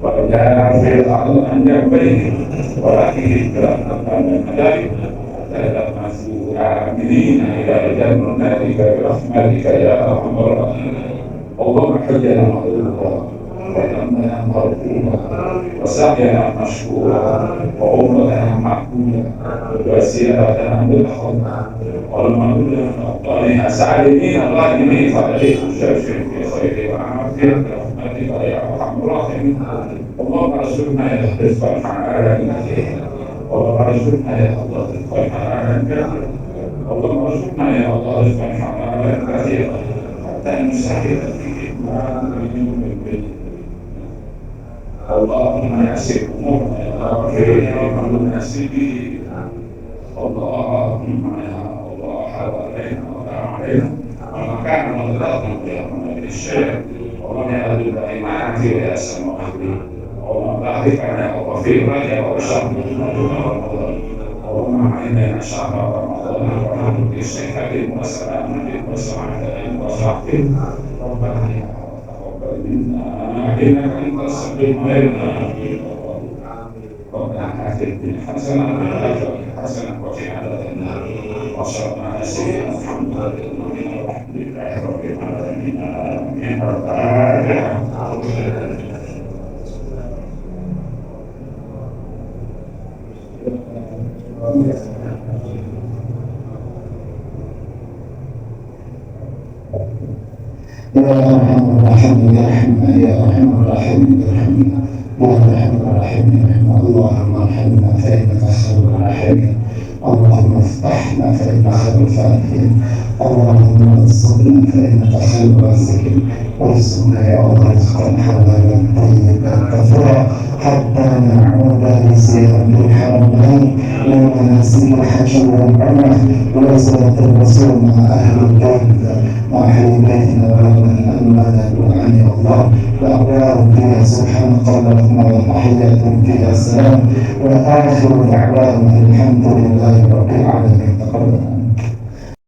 وجاء في الأرض أن يبين ولكن برحمتك من الملائكة تلمسوا عاملين إلى جنتك برحمتك يا أرحم الراحمين. اللهم حجنا مغفورا وذنبنا مرفوعا وسعينا مشكورا وعمرنا معقولا وسيرتنا مدخلا والمغلوب الطالين سالمين غانمين فعليك الشرف في خير وعافيه برحمتك يا ارحم الراحمين. اللهم ارزقنا يا رزقا حلالا كثيرا اللهم ارزقنا يا الله رزقا حلالا كثيرا اللهم ارزقنا يا الله رزقا حلالا كثيرا حتى نسهل فيه ما نريد من بيت. اللهم يسر امورنا يا رب المناسبين. اللهم يا الله حوالينا ولا علينا وما كان مضرنا بأمر الشيء. اللهم يا ذو الإيمان ويا سماحي اللهم بارك لنا وغفرنا وشرنا رمضان. اللهم اعنا شهر رمضان ونحن في صحة وسلامة وسعادة وصحة. ربنا تقبل منا إنك أنت السميع العليم. ربنا آتنا حسنة وفي عذاب النار وصلنا على سيدنا محمد يا أرحم الراحمين ارحمنا، يا أرحم الراحمين ارحمنا، يا أرحم الراحمين ارحمنا. اللهم ارحمنا فإنك خير الراحمين، اللهم افتحنا فإنك خير الفاتحين، اللهم ارزقنا فإنك خير الرازقين، وارزقنا يا الله رزقا حلالا طيبا كثيرا حتى نعود بزيارة الحرمين ومنازل الحج والعمرة وزيارة الرسول مع أهل البيت مع أهل بيتنا ومن أمنا عن الله وأقوام فيها سبحانك اللهم وتحياتهم فيها السلام وآخر دعوانا الحمد لله رب العالمين. تقبل